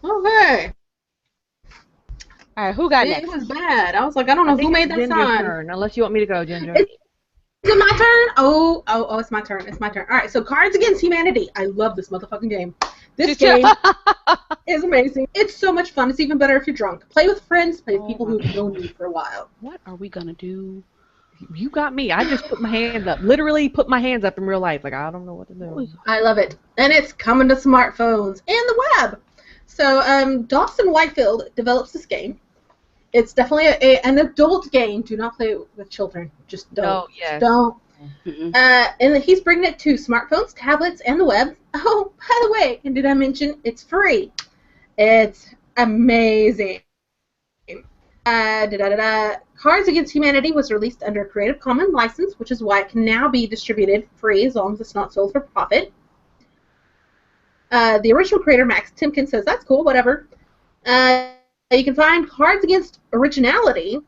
Okay. All right, who got next? It was bad. I was like, I don't know who made that sign. Turn, unless you want me to go, Ginger. Is it my turn? Oh, it's my turn. It's my turn. All right, so Cards Against Humanity. I love this motherfucking game. This game is amazing. It's so much fun. It's even better if you're drunk. Play with friends. Play with people who've known you for a while. What are we going to do? You got me. I just put my hands up. Literally put my hands up in real life. Like, I don't know what to do. I love it. And it's coming to smartphones and the web. So Dawson Whitefield develops this game. It's definitely an adult game. Do not play it with children. Just don't. Oh, yeah. Don't. And he's bringing it to smartphones, tablets, and the web. Oh, by the way, and did I mention it's free? It's amazing. Cards Against Humanity was released under a Creative Commons license, which is why it can now be distributed free as long as it's not sold for profit. The original creator, Max Timken, says, that's cool, whatever. You can find Cards Against Originality,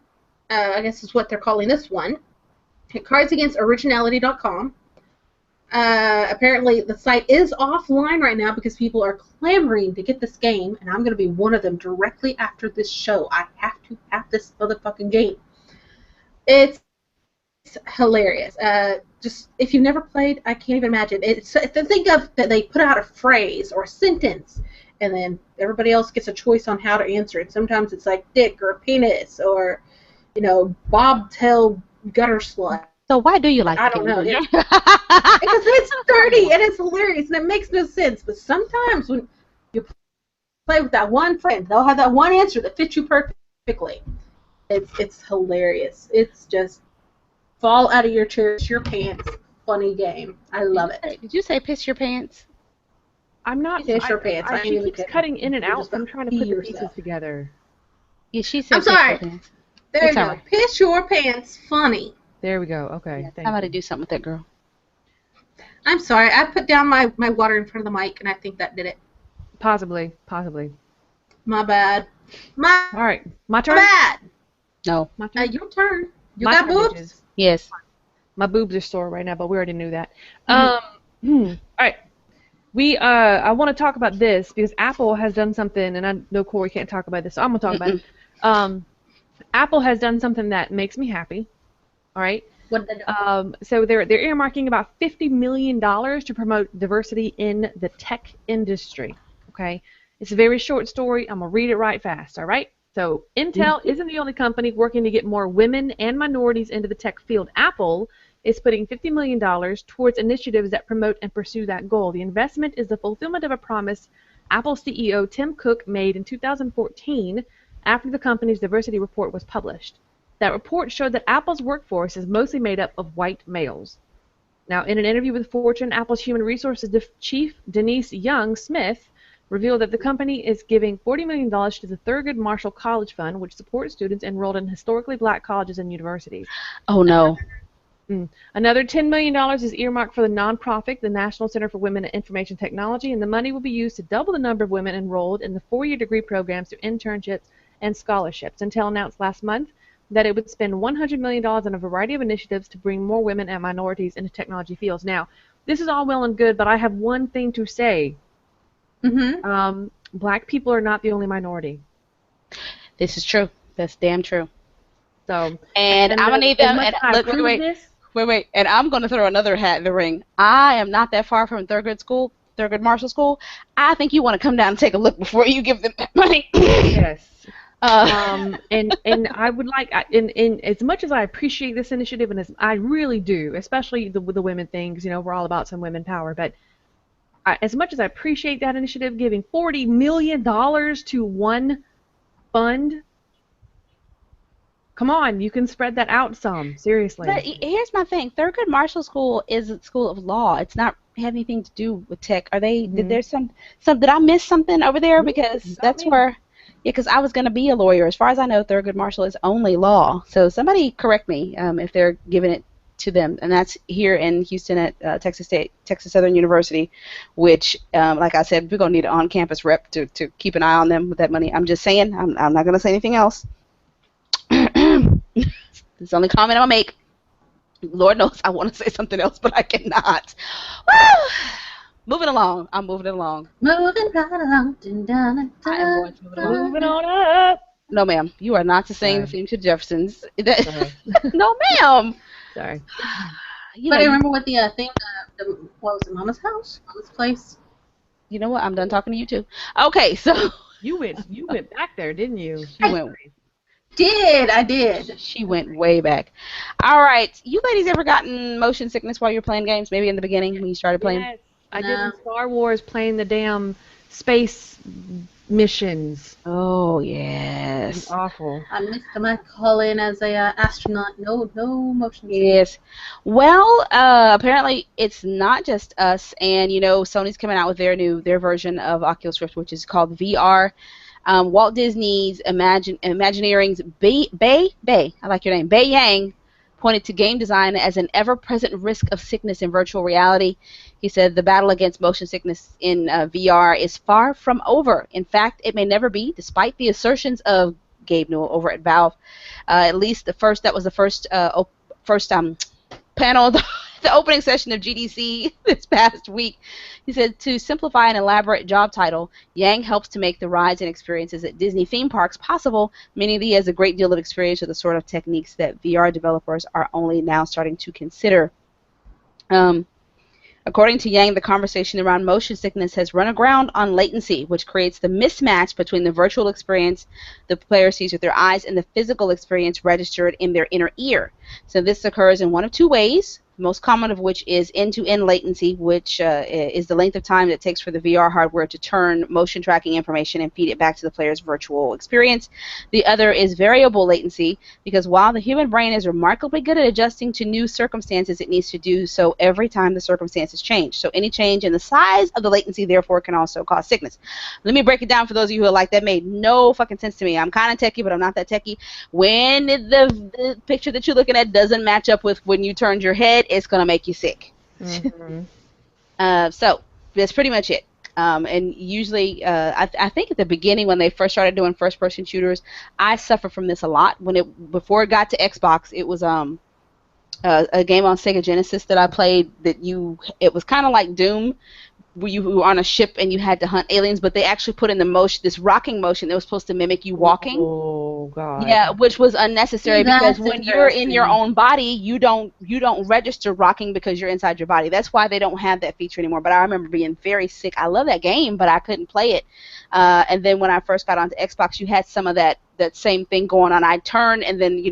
I guess is what they're calling this one, at cardsagainst.originality.com. Apparently, the site is offline right now because people are clamoring to get this game, and I'm going to be one of them directly after this show. I have to have this motherfucking game. It's hilarious. Just if you've never played, I can't even imagine. It's to think of that they put out a phrase or a sentence, and then everybody else gets a choice on how to answer it. Sometimes it's like dick or penis or, bobtail gutter slut. So why do you like I don't know. Because it's dirty and it's hilarious and it makes no sense. But sometimes when you play with that one friend, they'll have that one answer that fits you perfectly. It's hilarious. It's just fall out of your chair, piss your pants, funny game. I love it. Did you say piss your pants? I'm not. Piss your pants. She keeps cutting in and out. I'm trying to put the pieces together. Yeah, she said. I'm sorry. There you go. Right. Piss your pants. Funny. There we go. Okay. Yeah, how about to do something with that girl? I'm sorry. I put down my water in front of the mic, and I think that did it. Possibly. My bad. All right. My turn? My bad. No. My turn. Your turn. You got boobs? Yes. My boobs are sore right now, but we already knew that. All right. I want to talk about this because Apple has done something, and I know Corey can't talk about this, so I'm going to talk about it. Apple has done something that makes me happy. All right. What did they do? So they're earmarking about $50 million to promote diversity in the tech industry. Okay. It's a very short story. I'm gonna read it right fast. All right. So Intel isn't the only company working to get more women and minorities into the tech field. Apple is putting $50 million towards initiatives that promote and pursue that goal. The investment is the fulfillment of a promise Apple CEO Tim Cook made in 2014 after the company's diversity report was published. That report showed that Apple's workforce is mostly made up of white males. Now, in an interview with Fortune, Apple's human resources chief, Denise Young-Smith, revealed that the company is giving $40 million to the Thurgood Marshall College Fund, which supports students enrolled in historically black colleges and universities. Oh, no. Another $10 million is earmarked for the nonprofit, the National Center for Women in Information Technology, and the money will be used to double the number of women enrolled in the four-year degree programs through internships and scholarships. Intel announced last month that it would spend $100 million on a variety of initiatives to bring more women and minorities into technology fields. Now, this is all well and good, but I have one thing to say. Black people are not the only minority. This is true. That's damn true. So, and I'm gonna need them. And wait. And I'm gonna throw another hat in the ring. I am not that far from Thurgood Marshall School. I think you want to come down and take a look before you give them that money. Yes. And I would like, in as much as I appreciate this initiative, and as I really do, especially the women things, we're all about some women power, but as much as I appreciate that initiative, giving $40 million to one fund, come on, you can spread that out some, seriously. But here's my thing, Thurgood Marshall School is a school of law. It's not have anything to do with tech. Are they, did I miss something over there? Because that's where... Yeah, because I was going to be a lawyer. As far as I know, Thurgood Marshall is only law. So somebody correct me if they're giving it to them. And that's here in Houston at Texas Southern University, which, like I said, we're going to need an on-campus rep to keep an eye on them with that money. I'm just saying. I'm not going to say anything else. It's the only comment I'll make. Lord knows I want to say something else, but I cannot. Woo! Moving along. I'm moving it along. Moving right along. Moving on up. No, ma'am. You are not to sing the theme to Jeffersons. No, ma'am. Sorry. But I remember what the theme, what was it, Mama's house? Mama's place? You know what? I'm done talking to you, too. Okay, so. You went back there, didn't you? I did. She went way back. All right. You ladies ever gotten motion sickness while you were playing games? Maybe in the beginning when you started playing? Yes. I did in Star Wars playing the damn space missions. Oh, yes. It was awful. I missed my calling as a astronaut. No motion sickness. Yes. Well, apparently it's not just us, and Sony's coming out with their version of Oculus Rift, which is called VR. Walt Disney's Imagineering's Bay, I like your name, Bei Yang, pointed to game design as an ever-present risk of sickness in virtual reality. He said the battle against motion sickness in VR is far from over. In fact, it may never be, despite the assertions of Gabe Newell over at Valve. At least that was the first panel, the opening session of GDC this past week. He said, to simplify an elaborate job title, Yang helps to make the rides and experiences at Disney theme parks possible, meaning that he has a great deal of experience with the sort of techniques that VR developers are only now starting to consider. According to Yang, the conversation around motion sickness has run aground on latency, which creates the mismatch between the virtual experience the player sees with their eyes and the physical experience registered in their inner ear. So this occurs in one of two ways, most common of which is end-to-end latency, which is the length of time that it takes for the VR hardware to turn motion tracking information and feed it back to the player's virtual experience. The other is variable latency, because while the human brain is remarkably good at adjusting to new circumstances, it needs to do so every time the circumstances change. So any change in the size of the latency, therefore, can also cause sickness. Let me break it down for those of you who are like, that made no fucking sense to me. I'm kind of techie, but I'm not that techie. When the picture that you're looking at doesn't match up with when you turned your head, it's going to make you sick. So that's pretty much it. And usually, I think at the beginning when they first started doing first-person shooters, I suffered from this a lot. Before it got to Xbox, it was a game on Sega Genesis that I played it was kind of like Doom, where you were on a ship and you had to hunt aliens, but they actually put in this rocking motion that was supposed to mimic you walking. Oh God. Yeah, which was unnecessary because when you're in your own body, you don't register rocking because you're inside your body. That's why they don't have that feature anymore. But I remember being very sick. I love that game, but I couldn't play it. And then when I first got onto Xbox, you had some of that same thing going on. I turned, and then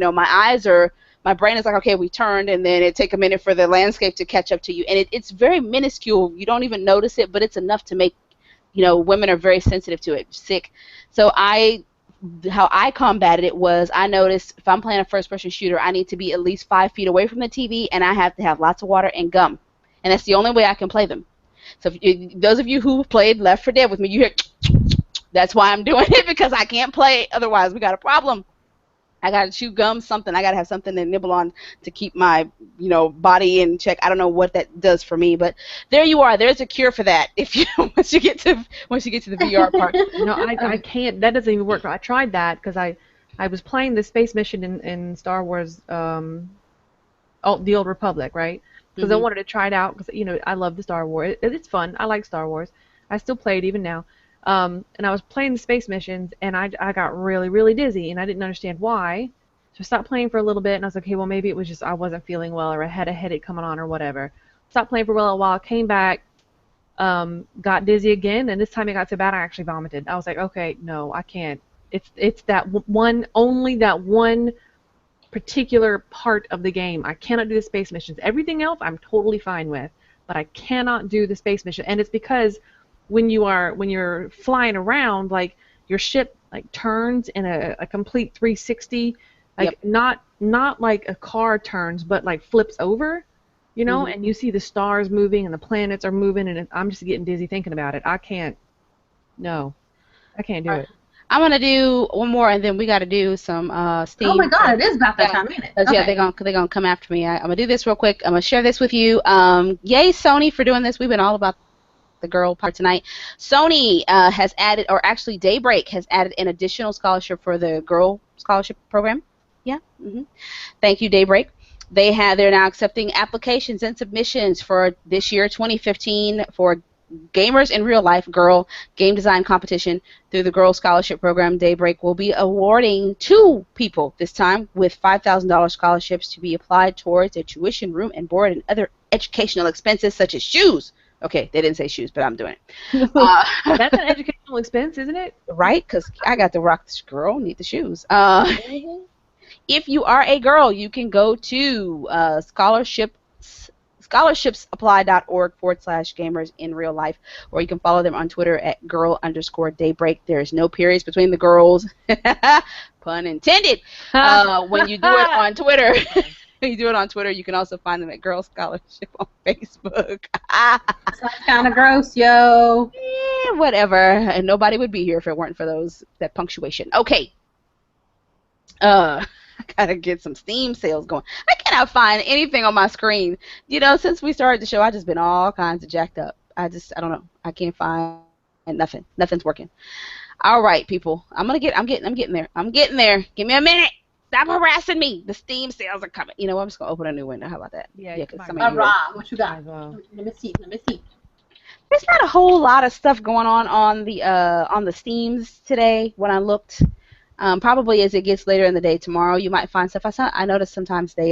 my brain is like, okay, we turned, and then it take a minute for the landscape to catch up to you. And it's very minuscule. You don't even notice it, but it's enough to make, women are very sensitive to it, sick. So how I combated it was I noticed if I'm playing a first-person shooter, I need to be at least 5 feet away from the TV, and I have to have lots of water and gum. And that's the only way I can play them. So those of you who played Left 4 Dead with me, you hear, that's why I'm doing it, because I can't play. Otherwise, we got a problem. I got to chew gum, something. I got to have something to nibble on to keep my, body in check. I don't know what that does for me, but there you are. There's a cure for that. Once you get to the VR part. No, I can't. That doesn't even work. I tried that because I was playing the space mission in Star Wars, the Old Republic, right? Because I wanted to try it out because I love the Star Wars. It's fun. I like Star Wars. I still play it even now. And I was playing the space missions, and I got really, really dizzy, and I didn't understand why. So I stopped playing for a little bit, and I was like, okay, well, maybe it was just I wasn't feeling well, or I had a headache coming on, or whatever. Stopped playing for a while, came back, got dizzy again, and this time it got so bad I actually vomited. I was like, okay, no, I can't. It's only that one particular part of the game. I cannot do the space missions. Everything else I'm totally fine with, but I cannot do the space mission, and it's because when you're flying around, like your ship turns in a complete 360, not like a car turns, but like flips over, and you see the stars moving and the planets are moving, and I'm just getting dizzy thinking about it. I can't do it. I'm gonna do one more, and then we got to do some Steam. Oh my God, it is about that time, ain't it? Okay. Yeah, they're gonna come after me. I'm gonna do this real quick. I'm gonna share this with you. Yay, Sony, for doing this. We've been all about the girl part tonight. Sony has added, or actually Daybreak has added an additional scholarship for the girl scholarship program. Yeah. Thank you, Daybreak. They're now accepting applications and submissions for this year, 2015, for Gamers in Real Life Girl Game Design Competition through the Girl Scholarship Program. Daybreak will be awarding 2 people this time with $5,000 scholarships to be applied towards their tuition, room and board, and other educational expenses such as shoes. Okay, they didn't say shoes, but I'm doing it. That's an educational expense, isn't it? Right, because I got to rock this girl, need the shoes. If you are a girl, you can go to scholarshipsapply.org/gamers in real life, or you can follow them on Twitter at girl_daybreak. There's no periods between the girls. Pun intended. When you do it on Twitter. When you do it on Twitter, you can also find them at Girl Scholarship on Facebook. Sounds kind of gross, yo. Yeah, whatever. And nobody would be here if it weren't for that punctuation. Okay. I gotta get some Steam sales going. I cannot find anything on my screen. Since we started the show, I've just been all kinds of jacked up. I don't know. I can't find nothing. Nothing's working. All right, people. I'm getting there. I'm getting there. Give me a minute. Stop harassing me. The Steam sales are coming. You know what? I'm just gonna open a new window. How about that? Yeah. Because All right. What you got? Well. Let me see. There's not a whole lot of stuff going on the Steams today. When I looked, probably as it gets later in the day tomorrow, you might find stuff. I noticed sometimes they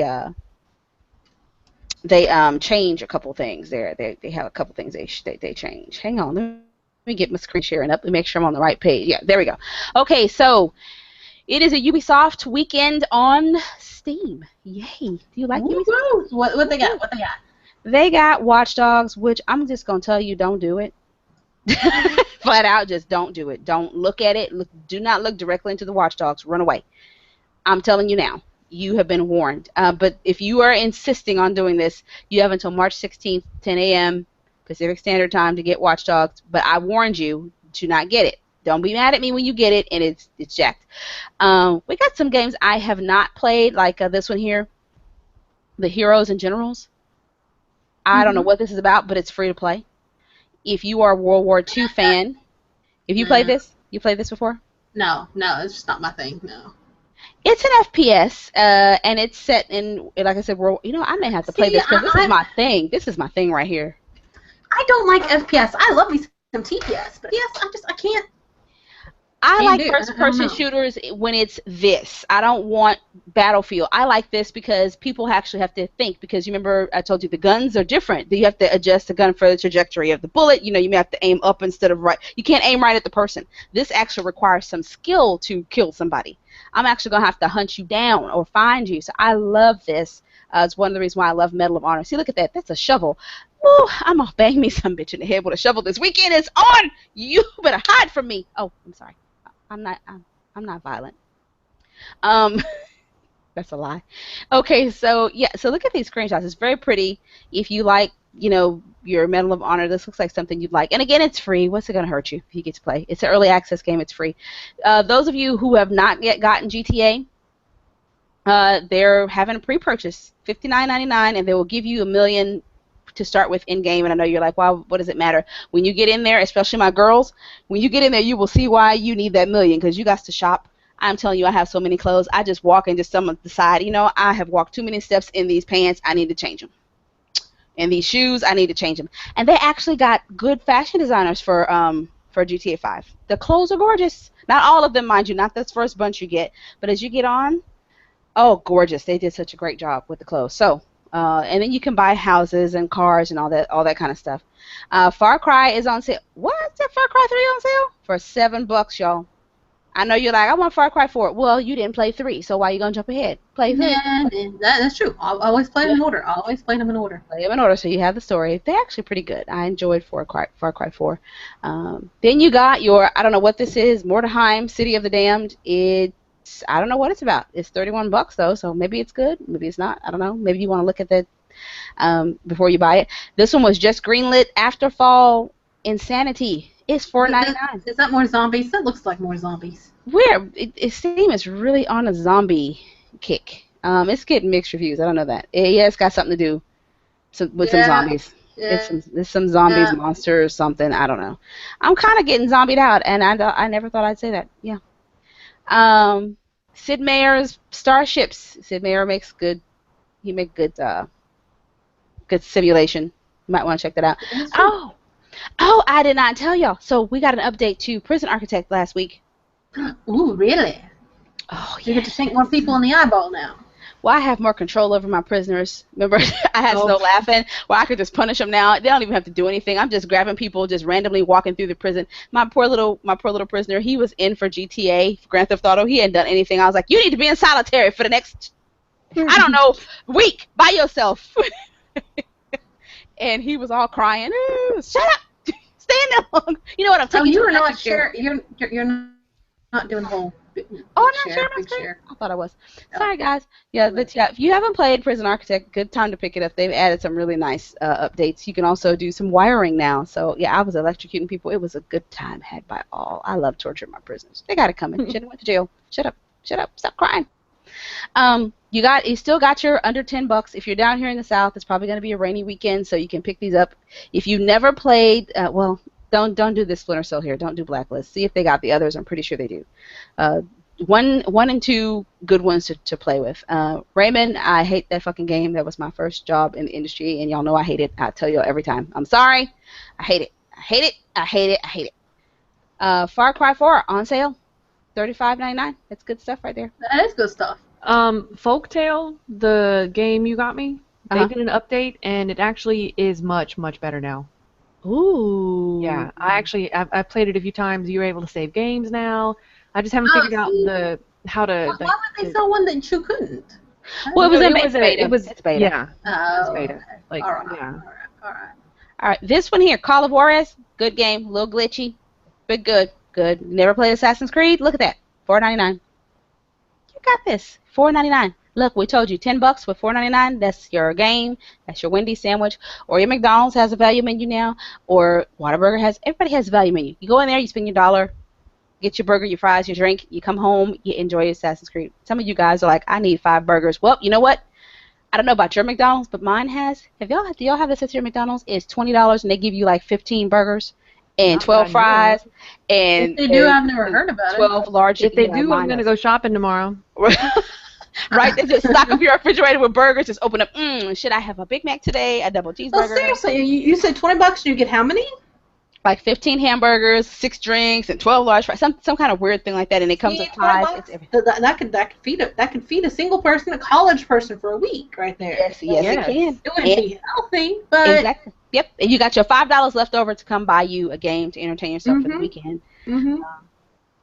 change a couple things there. They have a couple things they change. Hang on, let me get my screen sharing up and make sure I'm on the right page. Yeah, there we go. Okay, so it is a Ubisoft weekend on Steam. Yay! Do you like Ubisoft? What they got? They got Watch Dogs, which I'm just gonna tell you, don't do it. Flat out, just don't do it. Don't look at it. Do not look directly into the Watch Dogs. Run away. I'm telling you now. You have been warned. But if you are insisting on doing this, you have until March 16th, 10 a.m. Pacific Standard Time to get Watch Dogs. But I warned you to not get it. Don't be mad at me when you get it and it's jacked. We got some games I have not played, like this one here, the Heroes and Generals. I don't know what this is about, but it's free to play. If you are a World War II fan, if you played this, you played this before? No, it's just not my thing. No. It's an FPS, and it's set in, like I said, I may have to play this because this is my thing. This is my thing right here. I don't like FPS. I love me some TPS, but yes, I can't. I like first-person shooters when it's this. I don't want Battlefield. I like this because people actually have to think. Because you remember I told you the guns are different. You have to adjust the gun for the trajectory of the bullet. You may have to aim up instead of right. You can't aim right at the person. This actually requires some skill to kill somebody. I'm actually going to have to hunt you down or find you. So I love this. It's one of the reasons why I love Medal of Honor. See, look at that. That's a shovel. Ooh, I'm going to bang me some bitch in the head with a shovel. This weekend is on. You better hide from me. Oh, I'm sorry. I'm not violent. That's a lie. Okay, so look at these screenshots. It's very pretty. If you like, your Medal of Honor, this looks like something you'd like. And again, it's free. What's it gonna hurt you if you get to play? It's an early access game. It's free. Those of you who have not yet gotten GTA, they're having a pre-purchase, $59.99, and they will give you $1 million to start with in game. And I know you're like, wow, what does it matter? When you get in there, especially my girls, when you get in there, you will see why you need that $1 million, because you got to shop. I'm telling you, I have so many clothes. I just walk and just someone decide, I have walked too many steps in these pants. I need to change them. And these shoes, I need to change them. And they actually got good fashion designers for GTA 5. The clothes are gorgeous. Not all of them, mind you, not this first bunch you get, but as you get on, oh, gorgeous. They did such a great job with the clothes. So. And then you can buy houses and cars and all that kind of stuff. Far Cry is on sale. What? Is that Far Cry 3 on sale? For $7, y'all. I know you're like, I want Far Cry 4. Well, you didn't play 3, so why are you going to jump ahead? Play 3. Yeah, that's true. I always play them in order. Play them in order, so you have the story. They're actually pretty good. I enjoyed Far Cry 4. Then you got your, I don't know what this is, Mordheim, City of the Damned. I don't know what it's about. It's $31 though, so maybe it's good, maybe it's not. I don't know. Maybe you want to look at that before you buy it. This one was just greenlit. Afterfall Insanity. It's $4.99. Is that more zombies? That looks like more zombies. It seems really on a zombie kick. It's getting mixed reviews. I don't know that. It's got something to do with some zombies. Yeah. It's some zombies, monsters, something. I don't know. I'm kind of getting zombied out, and I never thought I'd say that. Yeah. Sid Meier's Starships. Sid Meier makes good. He makes good simulation. You might want to check that out. Oh, I did not tell y'all. So we got an update to Prison Architect last week. Ooh, really? Oh, yeah. You get to sink more people in the eyeball now. Well, I have more control over my prisoners. Remember, I had Snow laughing. Well, I could just punish them now. They don't even have to do anything. I'm just grabbing people, just randomly walking through the prison. My poor little prisoner, he was in for GTA, for Grand Theft Auto. He hadn't done anything. I was like, you need to be in solitary for the next, I don't know, week by yourself. And he was all crying. Shut up! Stay in there long. You know what I'm talking about? You are not sure. You're not doing the whole Oh, I'm not sharing my screen. I thought I was. Sorry, guys. Yeah, but yeah, if you haven't played Prison Architect, good time to pick it up. They've added some really nice updates. You can also do some wiring now. So yeah, I was electrocuting people. It was a good time had by all. I love torturing my prisoners. They got it coming. Should have went to jail. Shut up. Shut up. Stop crying. You still got your under $10. If you're down here in the South, it's probably going to be a rainy weekend, so you can pick these up. If you never played, don't do this Splinter Cell here. Don't do Blacklist. See if they got the others. I'm pretty sure they do. One and two good ones to play with. Raymond, I hate that fucking game. That was my first job in the industry, and y'all know I hate it. I tell y'all every time. I'm sorry. I hate it. I hate it. I hate it. I hate it. Far Cry 4 on sale. $35.99. That's good stuff right there. That is good stuff. Folktale, the game you got me, they did an update, and it actually is much, much better now. Ooh. Yeah, I've played it a few times. You're able to save games now. I just haven't figured out how to. Why would they sell one that you couldn't? Well, it's beta. It's beta. Yeah. It's beta. Okay. Like, all right. yeah. All right. This one here, Call of Juarez, good game, a little glitchy, but good. Good. Never played Assassin's Creed? Look at that. $4.99. You got this. $4.99. Look, we told you $10 with $4.99. That's your game. That's your Wendy's sandwich. Or your McDonald's has a value menu now. Or Whataburger has. Everybody has a value menu. You go in there, you spend your $1, get your burger, your fries, your drink. You come home, you enjoy Assassin's Creed. Some of you guys are like, I need 5 burgers. Well, you know what? I don't know about your McDonald's, but mine has. Do y'all have this at your McDonald's? It's $20 and they give you like 15 burgers and 12 fries. And if they do, I've never heard about 12 large. If they do, I'm going to go shopping tomorrow. Right? They just stock up your refrigerator with burgers. Just open up. Should I have a Big Mac today? A double cheeseburger? Well, seriously, you said $20. You get how many? Like 15 hamburgers, 6 drinks, and 12 large fries. Some kind of weird thing like that, and it comes with pies. That could feed a single person, a college person for a week, right there. Yes, it can. It wouldn't be healthy, but exactly. Yep. And you got your $5 left over to come buy you a game to entertain yourself for the weekend.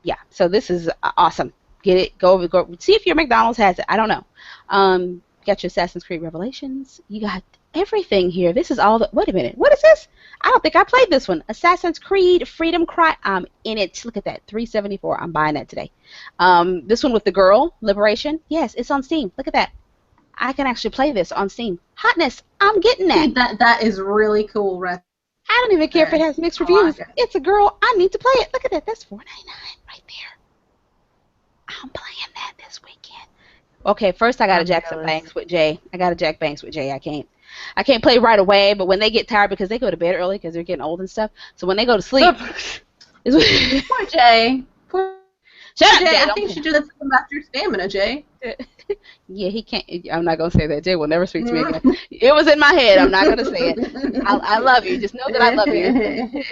Yeah. So this is awesome. Get it. Go. See if your McDonald's has it. I don't know. You got your Assassin's Creed Revelations. You got everything here. This is all the. Wait a minute. What is this? I don't think I played this one. Assassin's Creed Freedom Cry. I'm in it. Look at that. $3.74. I'm buying that today. This one with the girl, Liberation. Yes, it's on Steam. Look at that. I can actually play this on Steam. Hotness. I'm getting that. That is really cool, right? I don't even care if it has mixed reviews. It's a girl. I need to play it. Look at that. That's $4.99 right there. I'm playing that this weekend. Okay, first I got to jack some banks with Jay. I can't play right away, but when they get tired because they go to bed early because they're getting old and stuff. So when they go to sleep, poor Jay. Shut up, Jay. Jay. I think you should do this about your stamina, Jay. Yeah, he can't. I'm not gonna say that. Jay will never speak to me again. It was in my head. I'm not gonna say it. I love you. Just know that I love you.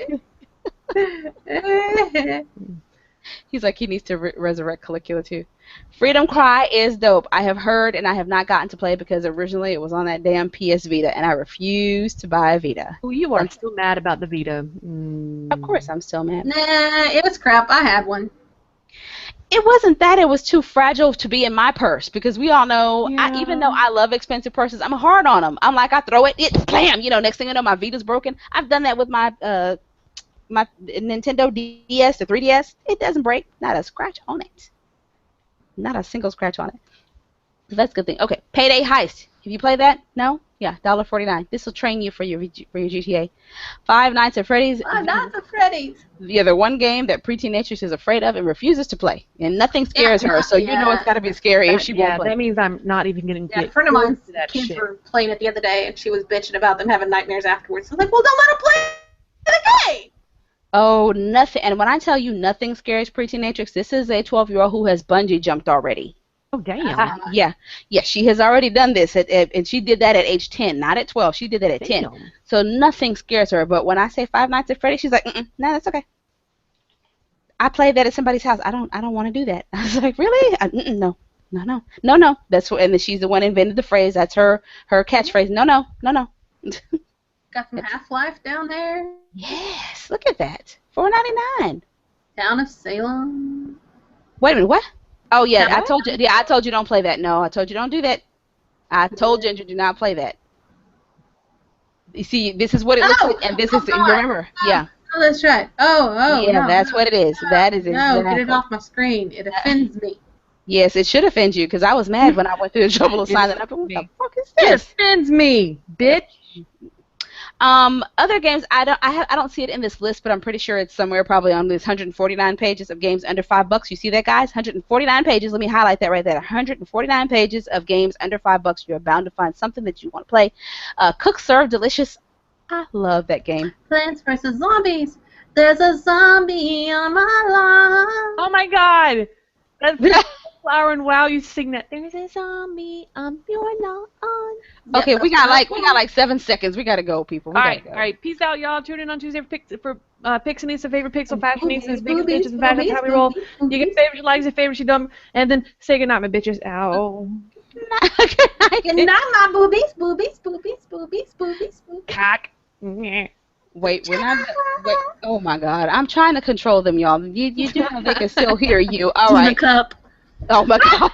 He's like he needs to resurrect Caligula too. Freedom Cry is dope. I have heard and I have not gotten to play because originally it was on that damn PS Vita and I refused to buy a Vita. Oh, you are still mad about the Vita. Of course I'm still mad. Nah, it was crap. I had one. It wasn't that. It was too fragile to be in my purse because we all know, even though I love expensive purses, I'm hard on them. I'm like, I throw it, blam, next thing you know, my Vita's broken. I've done that with my my Nintendo DS, the 3DS. It doesn't break. Not a scratch on it. Not a single scratch on it. So that's a good thing. Okay, Payday Heist. Have you played that? No? Yeah, $1.49. This will train you for your GTA. Five Nights at Freddy's. Five Nights at Freddy's. Yeah, the one game that pre-teenatrix is afraid of and refuses to play. And nothing scares her, so you know it's got to be scary if she won't play. That means I'm not even going to get a friend of mine's kids were playing it the other day, and she was bitching about them having nightmares afterwards. I was like, well, don't let them play the game! Oh, nothing. And when I tell you nothing scares pre-teenatrix, this is a 12-year-old who has bungee jumped already. Oh, damn. Yeah, she has already done this, and she did that at age 10, not at 12. She did that at 10. So nothing scares her. But when I say Five Nights at Freddy's, she's like, nah, that's okay. I played that at somebody's house. I don't want to do that. I was like, really? No. That's what, and then she's the one who invented the phrase. That's her catchphrase. No. Got some Half-Life down there. Yes, look at that. $4.99. Town of Salem. Wait a minute, what? Oh yeah, I told you. Yeah, I told you don't play that. No, I told you don't do that. I told Ginger do not play that. You see, this is what it looks like, and this is. You remember? Yeah. Oh, that's right. Oh, Yeah, no, that's no, what it is. That is no, get it exactly. off my screen. It offends me. Yes, it should offend you because I was mad when I went through the trouble of It signing up. And what the me. fuck is It this? offends me, bitch. Other games I don't see it in this list, but I'm pretty sure it's somewhere probably on this 149 pages of games under $5. You see that, guys? 149 pages. Let me highlight that right there. 149 pages of games under $5. You're bound to find something that you want to play. Cook, Serve, Delicious. I love that game. Plants vs. Zombies. There's a zombie on my lawn. Oh my god. That's Flower and Wow, you sing that. There's a zombie on your lawn. Yep, Okay, that's my we got like 7 seconds. We gotta go, people. We gotta go. All right. Peace out, y'all. Tune in on Tuesday for Pixelista, favorite pixel fashionistas, biggest Boobies, bitches and fashion. That's how we roll. You get favorites, you likes, and favorites, you don't. And then say goodnight, my bitches. Ow. Good night, my boobies, boobies, boobies, boobies, boobies, boobies. Cock. Nyeh. Wait, we're not. Wait, oh my God, I'm trying to control them, y'all. You do know they can still hear you. All In the right. cup. Oh my God.